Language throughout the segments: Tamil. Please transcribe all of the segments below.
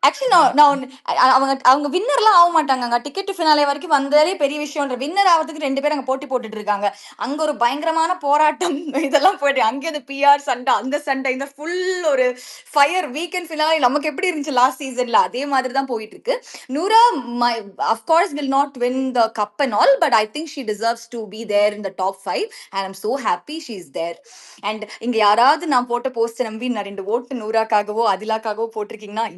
ஆக்சுவலி அவங்க அவங்க வின்னர்லாம் ஆக மாட்டாங்க. டிக்கெட் டு ஃபினாலே வரைக்கும் வந்தாலே பெரிய விஷயம்ன்ற வின்னர் ஆகிறதுக்கு 2 பேர் அங்க போட்டி போட்டுட்டு இருக்காங்க. அங்க ஒரு பயங்கரமான போராட்டம் இதெல்லாம் போயிட்டு அங்கே அந்த பிஆர் சண்டை, அந்த சண்டை, இந்த ஃபுல் ஒரு ஃபயர் வீக்கெண்ட் ஃபினாலே நமக்கு எப்படி இருந்துச்சு லாஸ்ட் சீசன்ல அதே மாதிரி தான் போயிட்டு இருக்கு. Noora my of course will not win the cup and all, but I think she deserves to be there in the top 5 and I'm so happy she is there. And இங்க யாராவது நான் போட்ட போஸ்ட் நம்பி நான் 2 ஓட்டு நூறாக்காகவோ அதிலாக்காகவோ போட்டிருக்கீங்கன்னா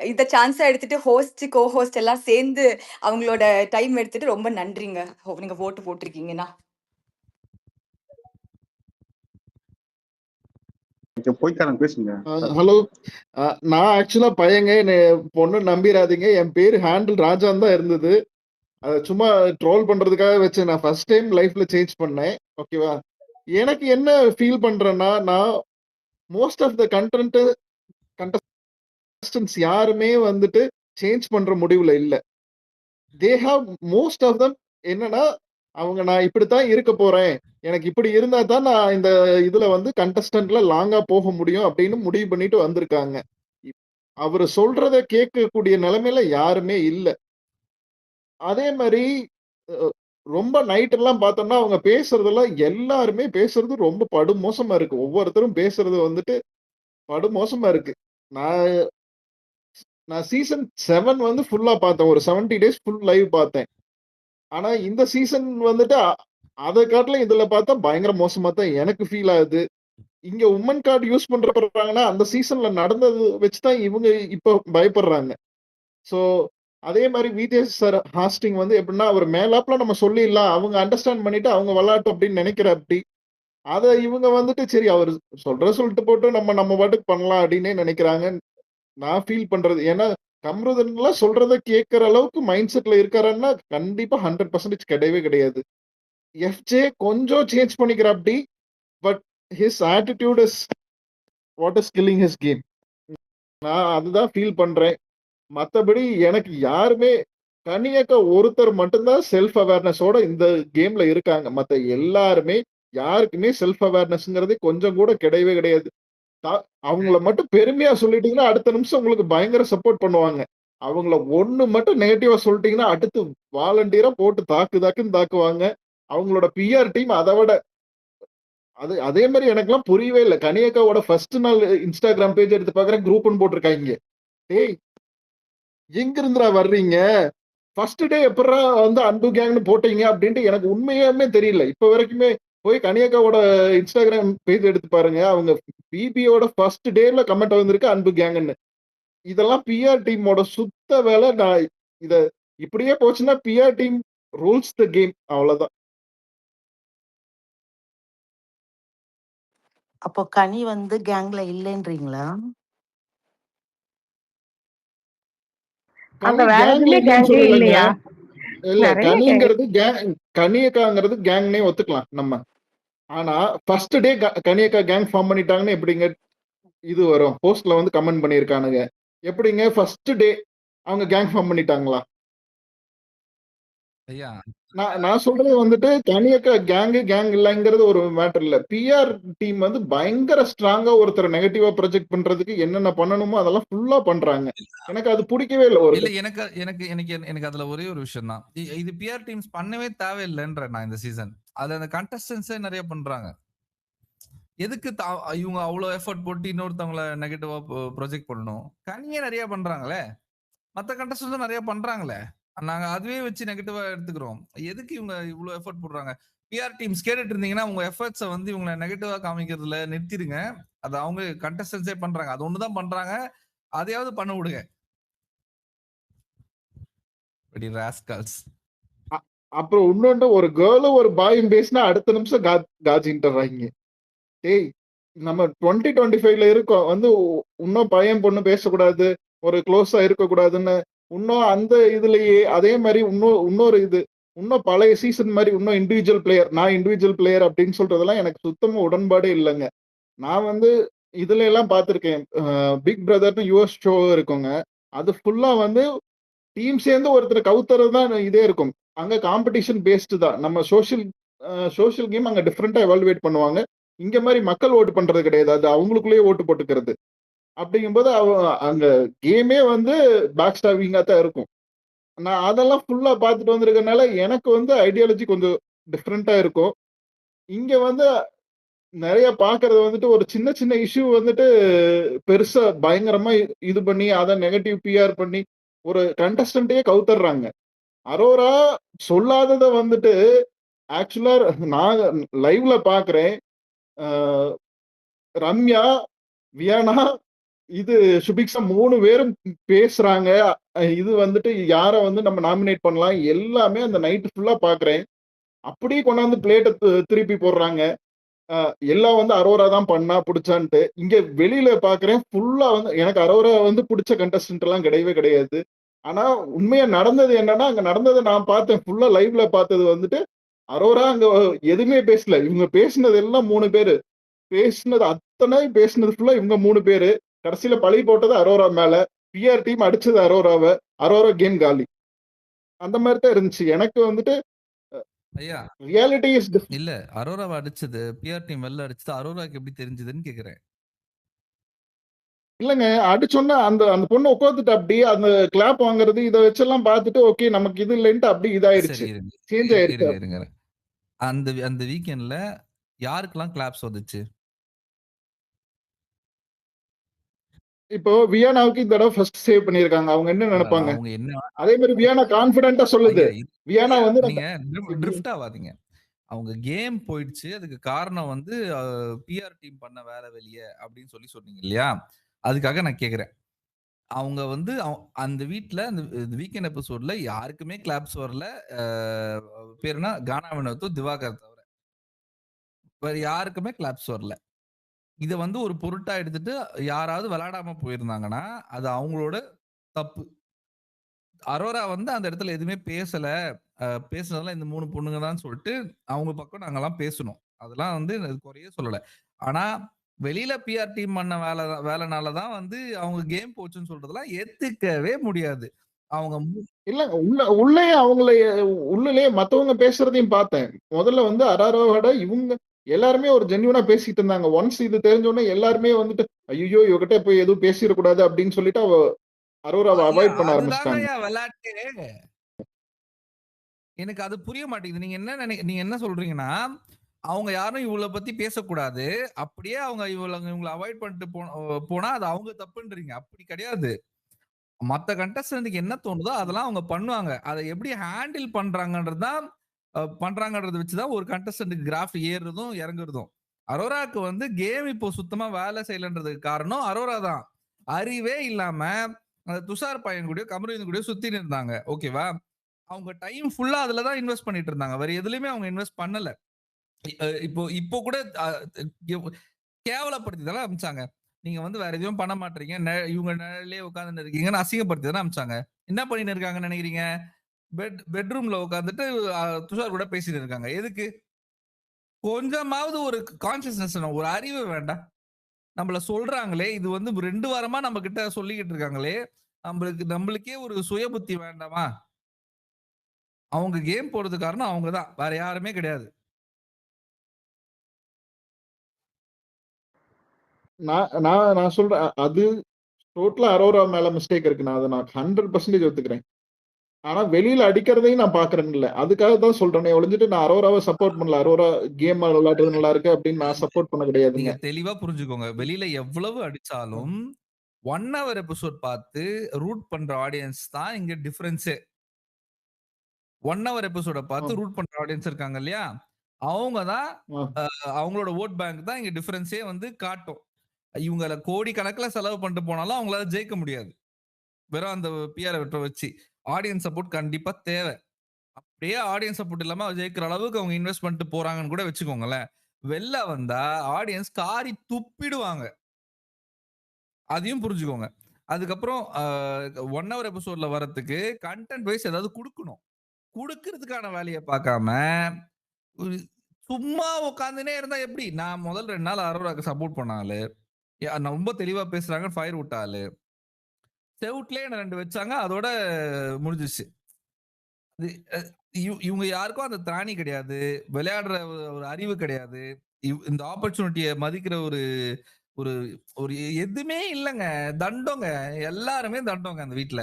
இந்த சான்ஸை எடுத்துட்டு ஹோஸ்ட் கோ ஹோஸ்ட் எல்லாம் சேர்ந்து அவங்களோட டைம் எடுத்துட்டு ரொம்ப நன்றிங்க நீங்க ஓட்டு போட்டிருக்கீங்கன்னா. போய்க்காரன் பேசுங்க. ஹலோ, நான் ஆக்சுவலா பையங்க பொண்ணு நம்பிராதீங்க. என் பேரு ஹேண்டில் ராஜான் தான் இருந்தது. அதை சும்மா ட்ரோல் பண்றதுக்காக வச்சு நான் ஃபர்ஸ்ட் டைம் லைஃப்ல சேஞ்ச் பண்ணேன். ஓகேவா? எனக்கு என்ன ஃபீல் பண்றேன்னா, நான் மோஸ்ட் ஆஃப் த கண்டஸ்டன்ஸ் யாருமே வந்துட்டு சேஞ்ச் பண்ற முடிவுல இல்ல. They have most of them என்னன்னா, அவங்க நான் இப்படித்தான் இருக்க போறேன், எனக்கு இப்படி இருந்தா தான் நான் இந்த இதுல வந்து கண்டஸ்டன்ட்ல லாங்கா போக முடியும் அப்படின்னு முடிவு பண்ணிட்டு வந்திருக்காங்க. அவரு சொல்றத கேட்கக்கூடிய நிலைமையில யாருமே இல்ல. அதே மாதிரி ரொம்ப நைட் எல்லாம் பார்த்தோம்னா அவங்க பேசுறதெல்லாம் எல்லாருமே பேசுறது ரொம்ப படுமோசமா இருக்கு. ஒவ்வொருத்தரும் பேசுறது வந்துட்டு படுமோசமா இருக்கு. நான் சீசன் 7 வந்து ஃபுல்லா பார்த்தேன். ஒரு 70 டேஸ் ஃபுல் லைவ் பார்த்தேன். ஆனா இந்த சீசன் வந்துட்டு அதை காட்டிலும் இதுல பார்த்தா பயங்கர மோசமா தான் எனக்கு ஃபீல் ஆகுது. இங்க உமன் கார்டு யூஸ் பண்றாங்கன்னா அந்த சீசன்ல நடந்தது வச்சுதான் இவங்க இப்ப பயப்படுறாங்க. சோ அதே மாதிரி விஜய் சார் ஹாஸ்டிங் வந்து எப்படின்னா அவர் மேலாப்ல நம்ம சொல்லிடலாம், அவங்க அண்டர்ஸ்டாண்ட் பண்ணிட்டு அவங்க விளையாட்டும் அப்படின்னு நினைக்கிற அப்படி அதை இவங்க வந்துட்டு சரி அவர் சொல்லிட்டு போட்டு நம்ம பாட்டுக்கு பண்ணலாம் அப்படின்னே நினைக்கிறாங்க. நான் ஃபீல் பண்றது ஏன்னா கம்ருதன்லாம் சொல்றத கேட்கற அளவுக்கு மைண்ட் செட்ல இருக்காருன்னா கண்டிப்பா 100% கிடையவே கிடையாது. எஃப்ஜே கொஞ்சம் சேஞ்ச் பண்ணிக்கிற அப்படி, but his attitude is what is killing his game. நான் அதுதான் ஃபீல் பண்றேன். மத்தபடி எனக்கு யாருமே கனியக்க ஒருத்தர் மட்டும்தான் செல்ஃப் அவேர்னஸோட இந்த கேம்ல இருக்காங்க. மத்த எல்லாருமே யாருக்குமே செல்ஃப் அவேர்னஸ்ங்கிறது கொஞ்சம் கூட கிடையவே கிடையாது. அவங்கள மட்டும் பெருமையா சொல்லிட்டீங்கன்னா அடுத்த நிமிஷம் உங்களுக்கு பயங்கர சப்போர்ட் பண்ணுவாங்க. அவங்கள ஒண்ணு மட்டும் நெகட்டிவா சொல்லிட்டீங்கன்னா அடுத்து வாலண்டியரா போட்டு தாக்குன்னு தாக்குவாங்க. அவங்களோட பிஆர் டீம் அதை விட அதே மாதிரி எனக்கெல்லாம் புரியவே இல்லை. கனியக்காவோட ஃபர்ஸ்ட் நாள் இன்ஸ்டாகிராம் பேஜ் எடுத்து பாக்குறேன், குரூப்னு போட்டிருக்காங்க. டேய் எங்க இருந்துடா வர்றீங்க? ஃபர்ஸ்ட் டே எப்படா வந்து அன்பு கேங்னு போட்டீங்க அப்படின்ட்டு எனக்கு உண்மையாமே தெரியல. இப்ப வரைக்குமே போய் கனியக்காவோட இன்ஸ்டாகிராம் பேஜ் எடுத்து பாருங்க. அவங்க பிபியோட ஃபர்ஸ்ட் டேல கமெண்ட் வந்திருக்கு அன்பு கேங்னு. இதெல்லாம் பிஆர் டீமோட சுத்த வேலை. நான் இத இப்படியே போச்சுன்னா PR team rules the game, அவ்வளவுதான். அப்போ கனி வந்து கேங்ல இல்லைன்றீங்களா? அங்க வேற எதுவுமே கேங்கே இல்லையா? இல்ல, கனிங்கிறது கனியக்காங்கிறது கேங்னே ஒத்துக்கலாம் நம்ம. ஆனா ஃபர்ஸ்ட் டே கனியக்கா கேங் ஃபார்ம் பண்ணிட்டாங்கன்னு எப்படிங்க இது வரும்? போஸ்ட்ல வந்து கமெண்ட் பண்ணியிருக்கானுங்க. எப்படிங்க ஃபர்ஸ்ட் டே அவங்க கேங் ஃபார்ம் பண்ணிட்டாங்களா? ஐயா நான் சொல்றது வந்துட்டு கனியக்கா கேங் இல்லைங்கிறது ஒரு மேட்டர் இல்ல. பிஆர் டீம் வந்து பயங்கர ஸ்ட்ராங்கா ஒருத்தர் நெகட்டிவா ப்ரொஜெக்ட் பண்றதுக்கு என்னென்ன பண்ணணுமோ அதெல்லாம் ஃபுல்லா பண்றாங்க. எனக்கு அது பிடிக்கவே இல்லை. இல்ல எனக்கு எனக்கு எனக்கு எனக்கு அதுல ஒரே ஒரு விஷயம் தான், இது பிஆர் டீம்ஸ் பண்ணவே தேவையில்லைன்ற நான் இந்த சீசன். அதுல அந்த கண்டஸ்டன்ஸே நிறைய பண்றாங்க. எதுக்கு இவங்க அவ்வளவு எஃபர்ட் போட்டு இன்னொருத்தவங்கள நெகட்டிவா ப்ரொஜெக்ட் பண்ணணும்? கனியே நிறைய பண்றாங்களே, மத்த கண்டஸ்டன்ஸும் நிறைய பண்றாங்களே, நாங்க அதுவே வச்சு நெகட்டிவா எடுத்துக்கிறோம். எதுக்கு இவங்க இவ்வளவு எஃபர்ட் போடுறாங்க? பிஆர் டீம்ஸ் கேட்டுட்டு இருந்தீங்கன்னா உங்க எஃபர்ட்ஸை வந்து இவங்களை நெகட்டிவா காமிக்கிறதுல நிறுத்திடுங்க. அது அவங்க கண்டஸ்டன்ஸே பண்றாங்க, அது ஒண்ணுதான் பண்றாங்க, அதையாவது பண்ண விடுங்க. அப்புறம் இன்னொன்று, ஒரு கேர்ளும் ஒரு பாயும் பேசினா அடுத்த நிமிஷம் காஜின்றாங்க. டேய் நம்ம 2025ல இருக்கோம், வந்து இன்னும் பையன் பொண்ணு பேசக்கூடாது, ஒரு க்ளோஸா இருக்கக்கூடாதுன்னு இன்னும் அந்த இதுலயே அதே மாதிரி இன்னொரு இது இன்னும் பழைய சீசன் மாதிரி இன்னும் இண்டிவிஜுவல் பிளேயர் அப்படின்னு சொல்றதெல்லாம் எனக்கு சுத்தமா உடன்பாடே இல்லைங்க. நான் வந்து இதுல எல்லாம் பார்த்துருக்கேன். பிக் பிரதர்னு யூஎஸ் ஷோ இருக்குங்க, அது ஃபுல்லா வந்து டீம் சேர்ந்து ஒருத்தர் கவுத்துறது தான் இதே இருக்கும். அங்க காம்படிஷன் பேஸ்டு தான். நம்ம சோஷியல் கேம் அங்க டிஃப்ரெண்டா எவாலுவேட் பண்ணுவாங்க. இங்க மாதிரி மக்கள் ஓட்டு பண்றது கிடையாது, அது அவங்களுக்குள்ளேயே ஓட்டு போட்டுக்கிறது. அப்படிங்கும்போது அங்க கேமே வந்து பேக் ஸ்டாபிங்கா தான் இருக்கும். நான் அதெல்லாம் ஃபுல்லா பார்த்துட்டு வந்திருக்கனால எனக்கு வந்து ஐடியாலஜி கொஞ்சம் டிஃப்ரெண்டா இருக்கும். இங்க வந்து நெறைய பார்க்கறது வந்துட்டு ஒரு சின்ன சின்ன இஷ்யூ வந்துட்டு பெருசா பயங்கரமா இது பண்ணி அத நெகட்டிவ் பிஆர் பண்ணி ஒரு கண்டஸ்டன்ட்டையே கவுத்தர்றாங்க. அரோரா சொல்லாதத வந்துட்டு ஆக்சுவலா நான் லைவ்ல பார்க்கிறேன். அ ரம்யா, வியானா, இது சுபிக்ஷா 3 பேரும் பேசுறாங்க. இது வந்துட்டு யார வந்து நம்ம நாமினேட் பண்ணலாம் எல்லாமே அந்த நைட் ஃபுல்லா பார்க்கிறேன். அப்படியே கொண்டாந்து பிளேட்ட திருப்பி போடுறாங்க. அ எல்லாம் வந்து அரோரா தான் பண்ணா, புடிச்சான்ட்டு. இங்க வெளியில பார்க்கிறேன் ஃபுல்லா வந்து எனக்கு அரோரா வந்து புடிச்ச கண்டஸ்டன்ட் எல்லாம் கிடையவே கிடையாது. ஆனா உண்மையா நடந்தது என்னன்னா, அங்க நடந்தத நான் பார்த்தேன். ஃபுல்லா லைவ்ல பார்த்தது வந்துட்டு, அரோரா அங்க எதுவுமே பேசல. இவங்க பேசினது எல்லாம் 3 பேரு. பேசினது அத்தனை பேசினது ஃபுல்லா இவங்க 3 பேரு. கடைசியில பழி போட்டது அரோரா மேல. பிஆர் டீம் அடிச்சது அரோராவ. அரோரா கேம் காலி. அந்த மாரி தான் இருந்துச்சு. எனக்கு வந்துட்டு ஐயா ரியாலிட்டி இஸ் இல்ல அரோராவை அடிச்சது பிஆர் டீம் வெளில அடிச்சது அரோராக்கு எப்படி தெரிஞ்சதுன்னு கேக்குறேன். இல்லங்க. அடிச்சோன்ன அந்த அந்த பொண்ணு உட்காந்துட்டாப்டி. அந்த கிளாப் வாங்குறது இத வச்செல்லாம் பார்த்துட்டு, ஓகே நமக்கு இது இல்லன்ட்டு அப்படி சரி இதாயிருச்சு. இருங்க சேஞ்ச் ஆயிருச்சு. இருங்க இருங்க. அந்த அந்த வீக்கெண்ட்ல யாருக்கெல்லாம் கிளாப்ஸ் வந்துச்சு? இப்போ வியானாவுக்கு இந்த தடவ ஃபர்ஸ்ட் சேவ் பண்ணியிருக்காங்க. அவங்க என்ன இல்ல நெனைப்பாங்க? அவங்க என்ன அதே மாரி வியானா கான்ஃபிடென்ட்டா சொல்லுது. ஐயா வியானா வந்து நீங்க ட்ரிஃப்ட் ஆவாதீங்க. அவங்க கேம் போயிடுச்சு. அதுக்கு காரணம் வந்து பிஆர் டீம் பண்ண வேலை வெளிய அப்படின்னு சொன்னீங்க இல்லையா? அதுக்காக நான் கேக்குறேன். அவங்க வந்து அந்த வீட்ல அந்த வீக்கெண்ட் எபிசோட்ல யாருக்குமே கிளாப்ஸ் வரல. அ பேர் என்ன? கானா வினோத்தும், திவாகர் தவிர. வேற யாருக்குமே கிளாப்ஸ் வரல. இத வந்து ஒரு பொருட்டா எடுத்துட்டு யாராவது விளையாடாம போயிருந்தாங்கன்னா, அது அவங்களோட தப்பு. அரோரா வந்து அந்த இடத்துல எதுவுமே பேசல. பேசுனதெல்லாம் இந்த 3 பொண்ணுங்க தான் சொல்லிட்டு, அவங்க பக்கம் நாங்கலாம் பேசுனோம். அதெல்லாம் வந்து குறையே சொல்லல. ஆனா, வெளியில பிஆர் டீம் பண்ண வேலைனால தான் வந்து அவங்க கேம் போச்சுன்னு சொல்றதெல்லாம் ஏத்துக்கவே முடியாது. அவங்க இல்லங்க. உள்ளயே அவங்கள உள்ளலயே மத்தவங்க பேசுறதையும் பார்த்தேன். முதல்ல வந்து அரோராவோட இவங்க எல்லாருமே ஒரு ஜென்யூனா பேசிட்டு இருந்தாங்க. ஒன்ஸ் இது தெரிஞ்ச உடனே எல்லாருமே வந்துட்டு, "ஐய்யய்யோ! இவகிட்ட போய் எதுவும் பேசிறக்கூடாது" அப்படின்னு சொல்லிட்டு அரோராவ ஐயா அவாய்ட் பண்ண ஆரம்பிச்சுட்டாங்க. அதுதாங்கய்யா விளையாட்டே. எனக்கு அது புரிய மாட்டேங்குது. நீங்க என்ன சொல்றீங்கன்னா, அவங்க யாரும் இவள பத்தி பேசக்கூடாது. அப்படியே அவங்க இவங்கள அவாய்ட் பண்ணிட்டு போனா அது அவங்க தப்புன்றீங்க. அப்படி கிடையாது. மத்த கண்டஸ்டன்ட்க்கு என்ன தோணுதோ அதெல்லாம் அவங்க பண்ணுவாங்க. அத எப்படி ஹேண்டில் பண்றாங்கன்றது தான் பண்றாங்கன்றத வச்சு தான் ஒரு கண்டஸ்டன்ட்க்கு கிராஃப் ஏறுறதும், இறங்குறதும். அரோராக்கு வந்து கேம் இப்போ சுத்தமா வேலை செய்யலன்றதுக்கு காரணம் அரோரா தான். அறிவே இல்லாம அந்த துஷார் பையன் கூடயோ, கமருதீன் கூடயோ சுத்தின்னு இருந்தாங்க. ஓகேவா? அவங்க டைம் ஃபுல்லா அதுல தான் இன்வெஸ்ட் பண்ணிட்டு இருந்தாங்க. வேற எதுலயுமே அவங்க இன்வெஸ்ட் பண்ணல. இப்போ இப்போ கூட கேவலப்படுத்தி தானே அனுப்பிச்சாங்க. நீங்க வந்து வேற எதுவும் பண்ண மாட்றீங்க. இவங்க நிழல்லயே உட்கார்ந்துன்னு இருக்கீங்கன்னு அசிங்கப்படுத்தி தானே அனுப்பிச்சாங்க. என்ன பண்ணின்னு இருக்காங்கன்னு நினைக்கிறீங்க? பெட்ரூம்ல உட்கார்ந்துட்டு துஷார் கூட பேசிட்டு இருக்காங்க. எதுக்கு? கொஞ்சமாவது ஒரு கான்ஷியஸ்னஸ் ஒரு அறிவு வேண்டாம். நம்மள சொல்றாங்களே, இது வந்து 2 வாரமா நம்ம கிட்ட சொல்லிக்கிட்டு இருக்காங்களே, நம்மளுக்கே ஒரு சுய புத்தி வேண்டாமா? அவங்க கேம் போடுறதுக்கு காரணம் அவங்க தான். வேற யாருமே கிடையாது. நான் நான் நான் சொல்றேன். அது டோட்டலா அரோரா மேல மிஸ்டேக் இருக்கு. நான் அத 100% ஒத்துக்கிறேன். ஆனா வெளியில அடிக்கிறதையும் நான் பார்க்கிறேன்ல. அதுக்காக தான் சொல்றேனே ஒழிஞ்சுட்டு நான் அரோராவ சப்போர்ட் பண்ணல. அரோரா கேம் விளையாடுறது நல்லா இருக்கு அப்படின்னு நான் சப்போர்ட் பண்ண கிடையாதுங்க. நீங்க தெளிவா புரிஞ்சுக்கோங்க. வெளியில எவ்வளவு அடிச்சாலும் 1 ஹவர் எபிசோட் பார்த்து ரூட் பண்ற ஆடியன்ஸ் தான் இங்க டிஃபரன்ஸே. 1 ஹவர் எபிசோட ஆ, பார்த்து ரூட் பண்ற ஆடியன்ஸ் இருக்காங்க இல்லையா? அவங்க தான் ஆ. அவங்களோட வோட் பேங்க் தான் இங்க டிஃபரன்ஸே வந்து காட்டும். இவங்கள கோடிக்கணக்குல செலவு பண்ணிட்டு போனாலும் அவங்களால ஜெயிக்க முடியாது. வெறும் அந்த பிஆர் வச்சு. ஆடியன்ஸ் சப்போர்ட் கண்டிப்பா தேவை. அப்படியே ஆடியன்ஸ் சப்போர்ட் இல்லாம ஜெயிக்கிற அளவுக்கு அவங்க இன்வெஸ்ட் பண்ணிட்டு போறாங்கன்னு கூட வச்சுக்கோங்களேன். வெளில வந்தா ஆடியன்ஸ் காரி துப்பிடுவாங்க. அதையும் புரிஞ்சுக்கோங்க. அதுக்கப்புறம் 1 ஹவர் எபிசோட்ல வரதுக்கு கன்டென்ட் வைஸ் ஏதாவது குடுக்கணும். குடுக்கறதுக்கான வேலைய பார்க்காம, ஒரு சும்மா உட்கார்ந்துனே இருந்தா எப்படி? நான் முதல் 2 நாள் அரோராக்கு சப்போர்ட் பண்ண ஆளு. ரொம்ப தெளிவா பேசுறாங்கன்னு ஃபயர் விட்ட ஆளு. செவுட்லயே என்ன 2 வச்சாங்க. அதோட முடிஞ்சிருச்சு. இது இவங்க யாருக்கும் அந்த திராணி கிடையாது. விளையாடுற ஒரு அறிவு கிடையாது. இந்த ஆப்பர்ச்சுனிட்டிய மதிக்கிற ஒரு ஒரு ஒரு எதுவுமே இல்லங்க. தண்டோங்க. எல்லாருமே தண்டோங்க அந்த வீட்ல.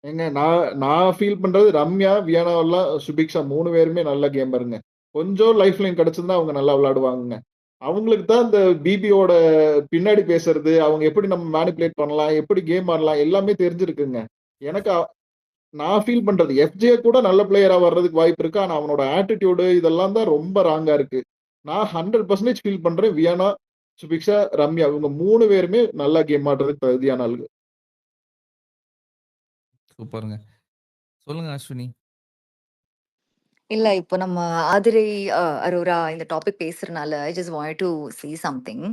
ஏங்க நான் ஃபீல் பண்றது ரம்யா, வியானாவெல்லாம் சுபிக்ஷா 3 பேருமே நல்ல கேமருங்க. கொஞ்சம் லைஃப் லைன் கிடைச்சிருந்தா அவங்க நல்லா விளையாடுவாங்கங்க. அவங்களுக்கு தான் இந்த பிபியோட பின்னாடி பேசுறது, அவங்க எப்படி நம்ம மேனிபுலேட் பண்ணலாம், எப்படி கேம் ஆடலாம் எல்லாமே தெரிஞ்சிருக்குங்க. எனக்கு நான் ஃபீல் பண்றது எஃப்ஜே கூட நல்ல பிளேயரா வர்றதுக்கு வாய்ப்பு இருக்கு. ஆனா அவனோட ஆட்டிட்யூடு இதெல்லாம் தான் ரொம்ப ராங்கா இருக்கு. நான் 100% ஃபீல் பண்றேன் வியானா, சுபிக்ஷா, ரம்யா இவங்க 3 பேருமே நல்லா கேம் ஆடுறதுக்கு தகுதியான ஆளுங்க. சூப்பர்ங்க. சொல்லுங்க அஸ்வினி. இல்ல இப்போ நம்ம ஆதிரை அரோரா இந்த டாபிக் பேசுறனால I just want to say something.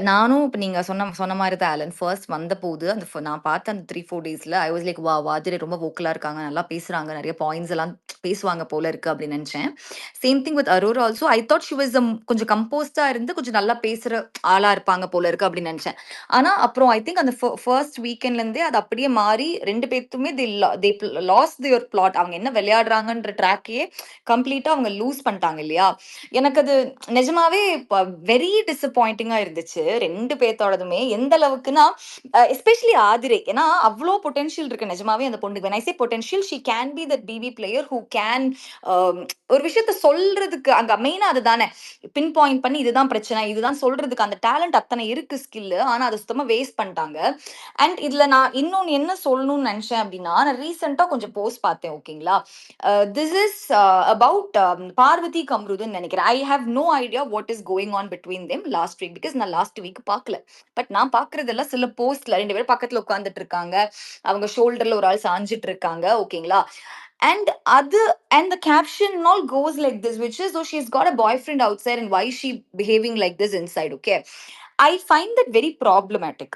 நானும் இப்போ நீங்க சொன்ன சொன்ன மாதிரி தான் ஆலன் ஃபர்ஸ்ட் வந்தபோது அந்த நான் பார்த்த அந்த 3-4 டேஸ்ல ஐ வாஸ் லைக் வா ஆதிரை ரொம்ப வோக்கலா இருக்காங்க, நல்லா பேசுறாங்க, நிறைய பாயிண்ட்ஸ் எல்லாம் பேசுவாங்க போல இருக்கு அப்படின்னு நினைச்சேன். Same thing with Arora also I thought she was கொஞ்சம் கம்போஸ்டா இருந்து கொஞ்சம் நல்லா பேசுற ஆளா இருப்பாங்க போல இருக்கு அப்படின்னு நினைச்சேன். ஆனா அப்புறம் ஐ திங்க் அந்த ஃபர்ஸ்ட் வீக்கெண்ட்ல இருந்தே அது அப்படியே மாறி 2 பேர்த்துமே தே லாஸ்ட் தியர் பிளாட். அவங்க என்ன விளையாடுறாங்கன்ற ட்ராக்கையே கம்ப்ளீட்டா அவங்க லூஸ் பண்ணிட்டாங்க இல்லையா. எனக்கு அது நிஜமாவே வெரி டிசப்பாயிண்டிங்கா இருந்துச்சு 2 பேர்த்தோடதுமே. எந்த அளவுக்குன்னா எஸ்பெஷலி ஆதிரை, ஏன்னா அவ்வளோ பொட்டன்ஷியல் இருக்கு நிஜமாவே அந்த பொண்ணுக்கு. when I say potential she can be that BB player who can ஒரு விஷயத்த சொல்றதுக்கு அங்க மெயினா அதுதானே பின் பாயிண்ட் பண்ணி இதுதான் பிரச்சனை இதுதான் சொல்றதுக்கு அந்த டேலண்ட் அத்தனை இருக்கு ஸ்கில். ஆனா அதை சுத்தமா வேஸ்ட் பண்ணிட்டாங்க. அண்ட் இதுல நான் இன்னொன்னு என்ன சொல்லணும்னு நினைச்சேன் அப்படின்னா, நான் ரீசெண்டா கொஞ்சம் போஸ்ட் பார்த்தேன் ஓகேங்களா. திஸ் இஸ் அபவுட் பார்வதி கம்ருதுன்னு நினைக்கிறேன். I have no idea what is going on between them last week because நான் லாஸ்ட் வீக் பார்க்கல. பட் நான் பார்க்கறதெல்லாம் சில போஸ்ட்ல 2 பேரும் பக்கத்துல உட்காந்துட்டு இருக்காங்க, அவங்க ஷோல்டர்ல ஒரு ஆள் சாஞ்சிட்டு இருக்காங்க ஓகேங்களா. And other and the caption and all goes like this, which is oh she's got a boyfriend outside and why is she behaving like this inside. Okay, I find that very problematic.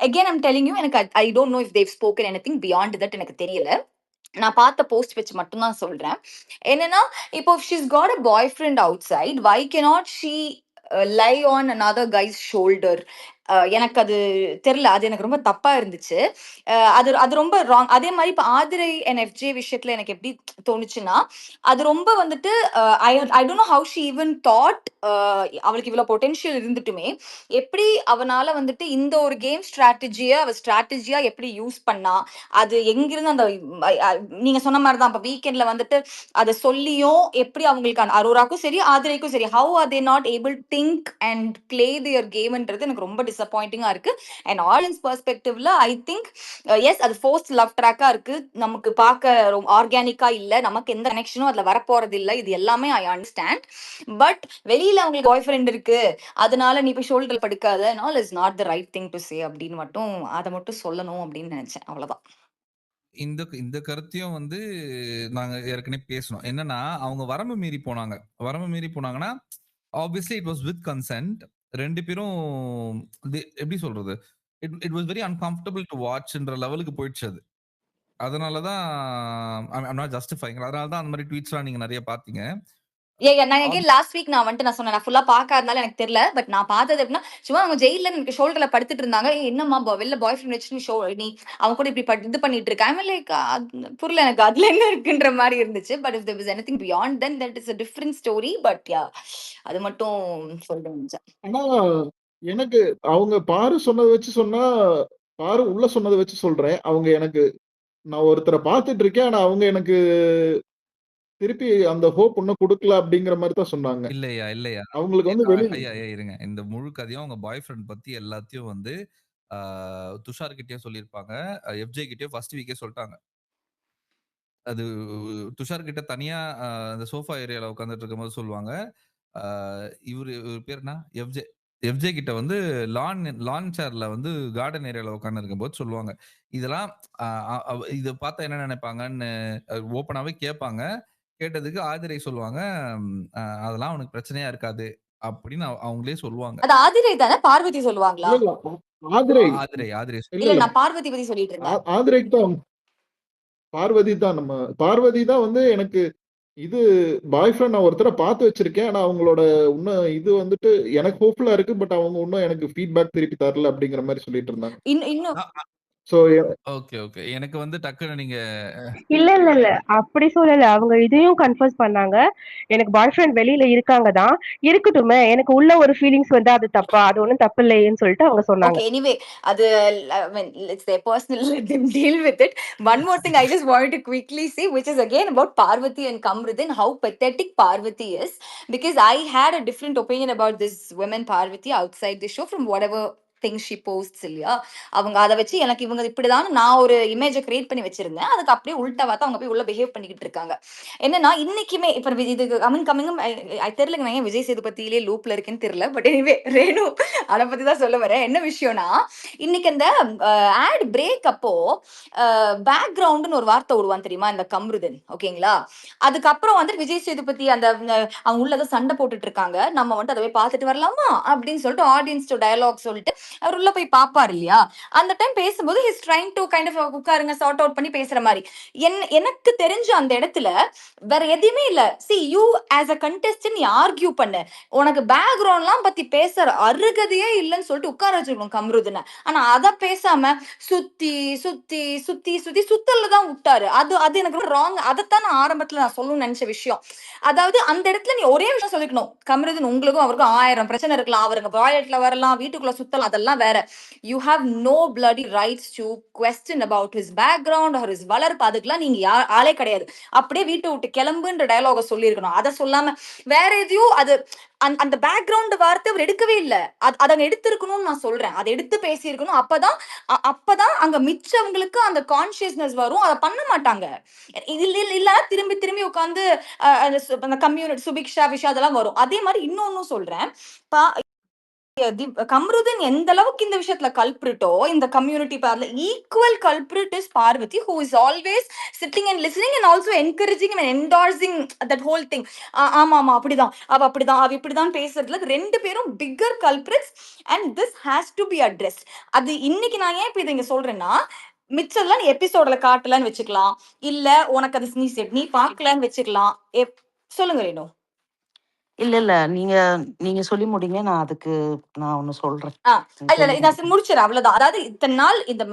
Again I'm telling you, and I don't know if they've spoken anything beyond that, எனக்கு தெரியல. நான் பார்த்த போஸ்ட் வச்சு மட்டும் தான் சொல்றேன். என்னன்னா இப்போ she's got a boyfriend outside, why cannot she lie on another guy's shoulder? எனக்கு அது தெரியல, அது எனக்கு ரொம்ப தப்பா இருந்துச்சு. அது அது ரொம்ப ராங். அதே மாதிரி இப்போ ஆதிரை அண்ட் எஃப்ஜே விஷயத்துல எனக்கு எப்படி தோணுச்சுன்னா, அது ரொம்ப வந்துட்டு I I don't know how she even thought அவளுக்கு இவ்வளவு பொட்டென்ஷியல் இருந்துட்டுமே எப்படி அவனால வந்துட்டு இந்த ஒரு கேம் ஸ்ட்ராட்டஜியை அவ ஸ்ட்ராட்டஜியா எப்படி யூஸ் பண்ணா. அது எங்கிருந்து அந்த நீங்க சொன்ன மாதிரி தான் இப்போ வீக்கெண்ட்ல வந்துட்டு அதை சொல்லியும் எப்படி அவங்களுக்கு அரோராக்கும் சரி ஆதிரைக்கும் சரி how are they not able think and play their கேம்ன்றது எனக்கு ரொம்ப டிசப்பாயிண்டிங்கா இருக்கு. அண்ட் ஆடியன்ஸ் பெர்ஸ்பெக்டிவ்ல ஐ திங்க் எஸ் அது ஃபோர்ஸ்ட் லவ் ட்ராக்கா இருக்கு, நமக்கு பார்க்க ரொம்ப ஆர்கானிக்கா இல்ல, நமக்கு எந்த கனெக்ஷனும் அதுல வரப்போறது இல்லை, இது எல்லாமே ஐ அண்டர்ஸ்டாண்ட். பட் வெளியில அவங்களுக்கு பாய் ஃப்ரெண்ட் இருக்கு அதனால நீ போய் ஷோல்டர் படுக்காத all is not the right thing to say அப்படின்னு மட்டும் அதை மட்டும் சொல்லணும் அப்படின்னு நினைச்சேன். அவ்வளவுதான். இந்த இந்த கருத்தையும் வந்து நாங்க ஏற்கனவே பேசணும். என்னன்னா அவங்க வரம்பு மீறி போனாங்க. வரம்பு மீறி போனாங்கன்னா obviously it was with consent. 2 பேரும் எப்படி சொல்றது, it was very uncomfortable to வாட்ச்ன்ற லெவலுக்கு போயிடுச்சு அது. அதனாலதான் ஐம் நாட் ஜஸ்டிஃபைங். அதனாலதான் அந்த மாதிரி ட்வீட்ஸ்லாம் நீங்க நிறைய பாத்தீங்க. நான் அகைன் லாஸ்ட் வீக் நான் வந்துட்டு நான் சொன்னேன் நான் ஃபுல்லா பார்க்காதனால எனக்கு தெரியல. பட் நான் பார்த்தது எப்படின்னா சும்மா அவங்க ஜெயில எனக்கு ஷோல்டர்ல படுத்துட்டு இருந்தாங்க. என்னம்மா வெளில பாய் ஃப்ரெண்ட் வச்சு நீ அவங்க கூட இப்படி இது பண்ணிட்டு இருக்காங்க லைக் புரியல எனக்கு அதுல என்ன இருக்குன்ற மாதிரி இருந்துச்சு. But if there was anything beyond then that is a different story. But yeah அது மட்டும் சொல்லிட்டு. ஆனா எனக்கு அவங்க பாரு சொன்னதை வச்சு சொன்னா, பாரு உள்ள சொன்னதை வச்சு சொல்றேன். அவங்க எனக்கு நான் ஒருத்தரை பார்த்துட்டு இருக்கேன். ஆனா அவங்க எனக்கு திருப்பி அந்த ஹோப் இன்னும் கொடுக்கல அப்படிங்கிற மாதிரி தான் சொன்னாங்க. இல்லையா இல்லையா அவங்களுக்கு வந்து ஐயா இருங்க. இந்த முழு கதையும் அவங்க பாய் ஃப்ரெண்ட் பத்தி எல்லாத்தையும் வந்து துஷார் கிட்டயே சொல்லியிருப்பாங்க, எஃப்ஜே கிட்டயே ஃபர்ஸ்ட் வீக்கே சொல்லிட்டாங்க. அது துஷார் கிட்ட தனியா அந்த சோஃபா ஏரியால உட்காந்துட்டு இருக்கும்போது சொல்லுவாங்க. இவரு பேர் என்ன, எஃப்ஜே கிட்ட வந்து லான் சேர்ல வந்து கார்டன் ஏரியால உட்கார்ந்து இருக்கும்போது சொல்லுவாங்க. இதெல்லாம் இதை பார்த்தா என்ன நினைப்பாங்கன்னு ஓப்பனாவே கேட்பாங்க. கேட்டதுக்கு ஆதிரை சொல்லுவாங்க, அதெல்லாம் அவனுக்கு பிரச்சனையா இருக்காது அப்படின்னு அவங்களே சொல்லுவாங்க. அது ஆதிரை தானே, பார்வதி சொல்லுவாங்களா? ஆதிரை இல்ல நான் பார்வதி பத்தி சொல்லிட்டு இருந்தேன். ஆதிரைக்கு தான் பார்வதி தான் வந்து எனக்கு இது பாய் ஃப்ரெண்ட் நான் ஒருத்தரை பார்த்து வச்சிருக்கேன். ஆனா அவங்களோட இன்னும் இது வந்துட்டு எனக்கு ஹோப்ஃபுல்லா இருக்கு. பட் அவங்க இன்னும் எனக்கு ஃபீட்பேக் திருப்பி தரல அப்படிங்கிற மாதிரி சொல்லிட்டு இருந்தாங்க. இன்னும் ஸோ ஓகே, ஓகே. எனக்கு வந்து டக்குனு நீங்க இல்ல அப்படி சொல்லல. அவங்க இதையும் கன்ஃபர்ஸ் பண்ணாங்க. எனக்கு பாய் ஃப்ரெண்ட் வெளியில இருக்காங்க தான். இருக்கட்டுமே, எனக்கு உள்ள ஒரு ஃபீலிங்ஸ் வந்தா அது தப்பா? அது ஒண்ணும் தப்பு இல்லையேன்னு சொல்லிட்டு அவங்க சொன்னாங்க. Okay, anyway, அது I mean, it's their personal, let them deal with it. One more thing I just wanted to quickly say, which is again about Parvati and Kamrudin, how pathetic Parvati is. Because I had a different opinion about this woman Parvati outside the show from whatever things she posts இல்லையா. அவங்க அதை வச்சு எனக்கு இவங்க இப்படிதான் நான் ஒரு இமேஜை கிரியேட் பண்ணி வச்சிருந்தேன். அதுக்கு அப்படியே உள்டா பார்த்தா அவங்க போய் உள்ள பிஹேவ் பண்ணிக்கிட்டு இருக்காங்க. என்னன்னா இன்னைக்குமே இப்ப இது கமிங்கும் தெரியலங்க, நான் ஏன் விஜய் சேதுபதியிலே லூப்ல இருக்கேன்னு தெரியல. பட் எனிவே ரேணு அதை பத்தி தான் சொல்ல வரேன். என்ன விஷயம்னா, இன்னைக்கு அந்த ஆட் பிரேக் அப்போ பேக்ரவுண்ட்னு ஒரு வார்த்தை விடுவான் தெரியுமா, இந்த கம்ருதன். ஓகேங்களா, அதுக்கப்புறம் வந்து விஜய் சேதுபதி அந்த அவங்க உள்ளதான் சண்டை போட்டுட்டு இருக்காங்க, நம்ம வந்து அதை போய் பார்த்துட்டு வரலாமா அப்படின்னு சொல்லிட்டு ஆடியன்ஸ் டயலாக் சொல்லிட்டு அவர் உள்ள போய் பாப்பாரு இல்லையா. அந்த டைம் பேசும்போது his trying to kind of உட்காருங்க சார்ட் அவுட் பண்ணி பேசுற மாதிரி. எனக்கு தெரிஞ்ச அந்த இடத்துல வேற எதுவுமே இல்ல. C you as a contestant நீ ஆர்கியூ பண்ணு, உனக்கு பேக்ரவுண்ட்லாம் பத்தி பேசுற அருகதையே இல்லைன்னு சொல்லிட்டு உட்கார வச்சிருக்கணும் கம்ருதுன்னு. ஆனா அதை பேசாம சுத்தி சுத்தி சுத்தி சுத்தி சுத்தல்ல தான் விட்டாரு. அது எனக்கு ராங். அதைத்தான் நான் ஆரம்பத்துல நான் சொல்லணும்னு நினைச்ச விஷயம். அதாவது அந்த இடத்துல நீ ஒரே விஷயம் சொல்லிக்கணும், கம்ருதன் உங்களுக்கும் அவருக்கும் 1000 பிரச்சனை இருக்கலாம், அவருங்க டாய்லெட்ல வரலாம், வீட்டுக்குள்ள சுத்தலாம், அதெல்லாம் வேற. You have no bloody rights to question about his background or his வளர்ப்பு. அதுக்கெல்லாம் நீங்க ஆளே கிடையாது. அப்படியே வீட்டை விட்டு கிளம்புன்ற டயலாக சொல்லியிருக்கணும். அதை சொல்லாம வேற எதையும் அது அந்த பேக்ரவுண்ட் வார்த்தை அவர் எடுக்கவே இல்லை. அதை எடுத்திருக்கணும்னு நான் சொல்றேன். அதை எடுத்து பேசியிருக்கணும். அப்பதான் அங்க மிச்சவங்களுக்கு அந்த கான்சியஸ்னஸ் வரும். அதை பண்ண மாட்டாங்க. இல்ல திரும்பி திரும்பி உட்காந்து அந்த கம்யூனிட்டி சுபிக்ஷா விஷயம் அதெல்லாம் வரும். அதே மாதிரி இன்னொன்னும் சொல்றேன், கம்ருதன் எந்த அளவுக்கு இந்த விஷயத்துல கல்பிரிட்டோ, இந்த community equal culprit is Parvathy, who is always sitting and listening and also encouraging and endorsing that whole thing. ஆமா அப்படிதான், அவ இப்படிதான் பேசுறதுல ரெண்டு பேரும் bigger culprits and this has to be addressed. அது இன்னைக்கு நான் ஏன் இப்ப இதை இங்க சொல்றேன்னா, மிச்சம்லாம் நீ எபிசோட்ல காட்டலன்னு வச்சுக்கலாம், இல்ல உனக்கு அது நீ பார்க்கலன்னு வச்சுக்கலாம். சொல்லுங்க ரேணு. இல்ல நீங்க சொல்லி முடிங்க, நான் ஒண்ணு சொல்றேன். இல்ல நான் முடிச்சிடறேன், அவ்வளவுதான். அதாவது இத்தனை நாள் இந்த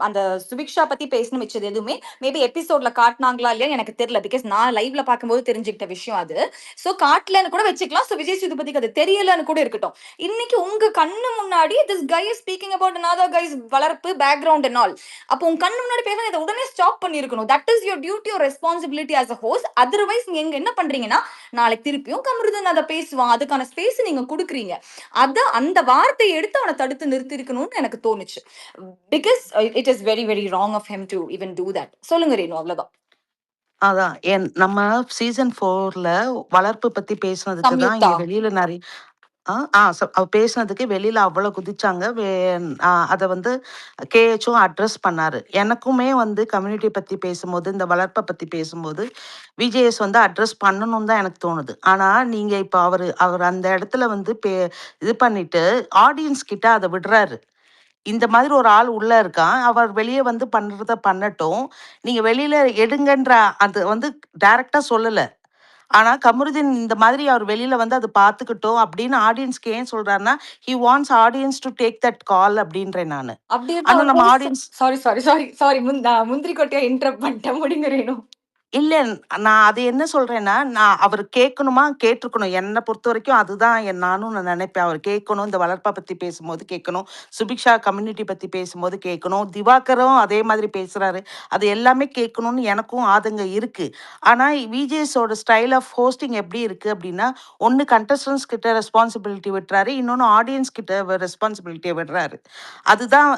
அந்த சுபிக்ஷா பத்தி பேசணும் வச்சது எதுவுமே மேபி எபிசோட்ல காட்டினாங்களா இல்லையா எனக்கு தெரியல. பிகாஸ் நான் லைவ்ல பார்க்கும்போது தெரிஞ்சுக்கிட்ட விஷயம் அது. சோ காட்டலன்னு கூட வச்சுக்கலாம். சோ விஜய் சேதுபதிக்கு அது தெரியலன்னு கூட இருக்கட்டும். இன்னைக்கு உங்க கண்ணு முன்னாடி this guy is speaking about another guy's வளர்ப்பு பேக்ரவுண்ட் and all. அப்போ உங்க கண்ணு முன்னாடி பேச இதை உடனே ஸ்டாப் பண்ணிருக்கணும். That is your duty or responsibility as a host. Otherwise நீங்க என்ன பண்றீங்கன்னா, நாளைக்கு திருப்பியும் கம்ருதன் அதை பேசுவான், அதுக்கான ஸ்பேஸ் நீங்க கொடுக்குறீங்க. அந்த வார்த்தையை எடுத்து அவனை தடுத்து நிறுத்தி இருக்கணும்னு எனக்கு தோணுச்சு. Because it is very very wrong of him to even do that. சொல்லுங்க ரேணு, அவ்வளவுதான். அதான் நம்ம சீசன் 4ல வளர்ப்பு பத்தி பேசுனதுக்கு தான் இங்க வெளியில நிறைய அவ பேசுனதுக்கு வெளியில அவ்வளவு குதிச்சாங்க. அதை வந்து கேஹெச்சும் அட்ரஸ் பண்ணாரு. எனக்குமே வந்து கம்யூனிட்டி பத்தி பேசும்போது, இந்த வளர்ப்பை பத்தி பேசும்போது விஜேஎஸ் வந்து அட்ரஸ் பண்ணணும்னு தான் எனக்கு தோணுது. ஆனா நீங்க இப்ப அவர் அந்த இடத்துல வந்து இது பண்ணிட்டு ஆடியன்ஸ் கிட்ட அதை விடுறாரு. இந்த மாதிரி ஒரு ஆள் உள்ள இருக்கான், அவர் வெளியே வந்து பண்றத பண்ணட்டும், நீங்க வெளியில எடுங்கன்ற அது வந்து டைரக்டா சொல்லல. ஆனா கமருதீன் இந்த மாதிரி அவர் வெளியில வந்து அது பார்த்துக்கிட்டோம் அப்படின்னு ஆடியன்ஸ்க்கு ஏன் சொல்றாருன்னா, he wants audience to take that call அப்படின்றேன் நானு. ஆனா நம்ம ஆடியன்ஸ் சாரி முந்திரி கொட்டையா இன்டரப்ட் பண்ணிட்டேன், முடிங்க ரேணு. இல்ல நான் அது என்ன சொல்றேன்னா, நான் அவர் கேட்கணுமா கேட்டிருக்கணும். என்னை பொறுத்த வரைக்கும் அதுதான் நானும் நான் நினைப்பேன். அவர் கேட்கணும், இந்த வளர்ப்பை பத்தி பேசும்போது கேட்கணும், சுபிக்ஷா கம்யூனிட்டி பத்தி பேசும்போது கேட்கணும், திவாகரும் அதே மாதிரி பேசுறாரு, அது எல்லாமே கேட்கணும்னு எனக்கும் ஆதங்க இருக்கு. ஆனா விஜேஎஸோட ஸ்டைல் ஆஃப் ஹோஸ்டிங் எப்படி இருக்கு அப்படின்னா, ஒன்னு கண்டஸ்டன்ஸ் கிட்ட ரெஸ்பான்சிபிலிட்டி விட்டுறாரு, இன்னொன்னு ஆடியன்ஸ் கிட்ட ரெஸ்பான்சிபிலிட்டியை விடுறாரு. அதுதான்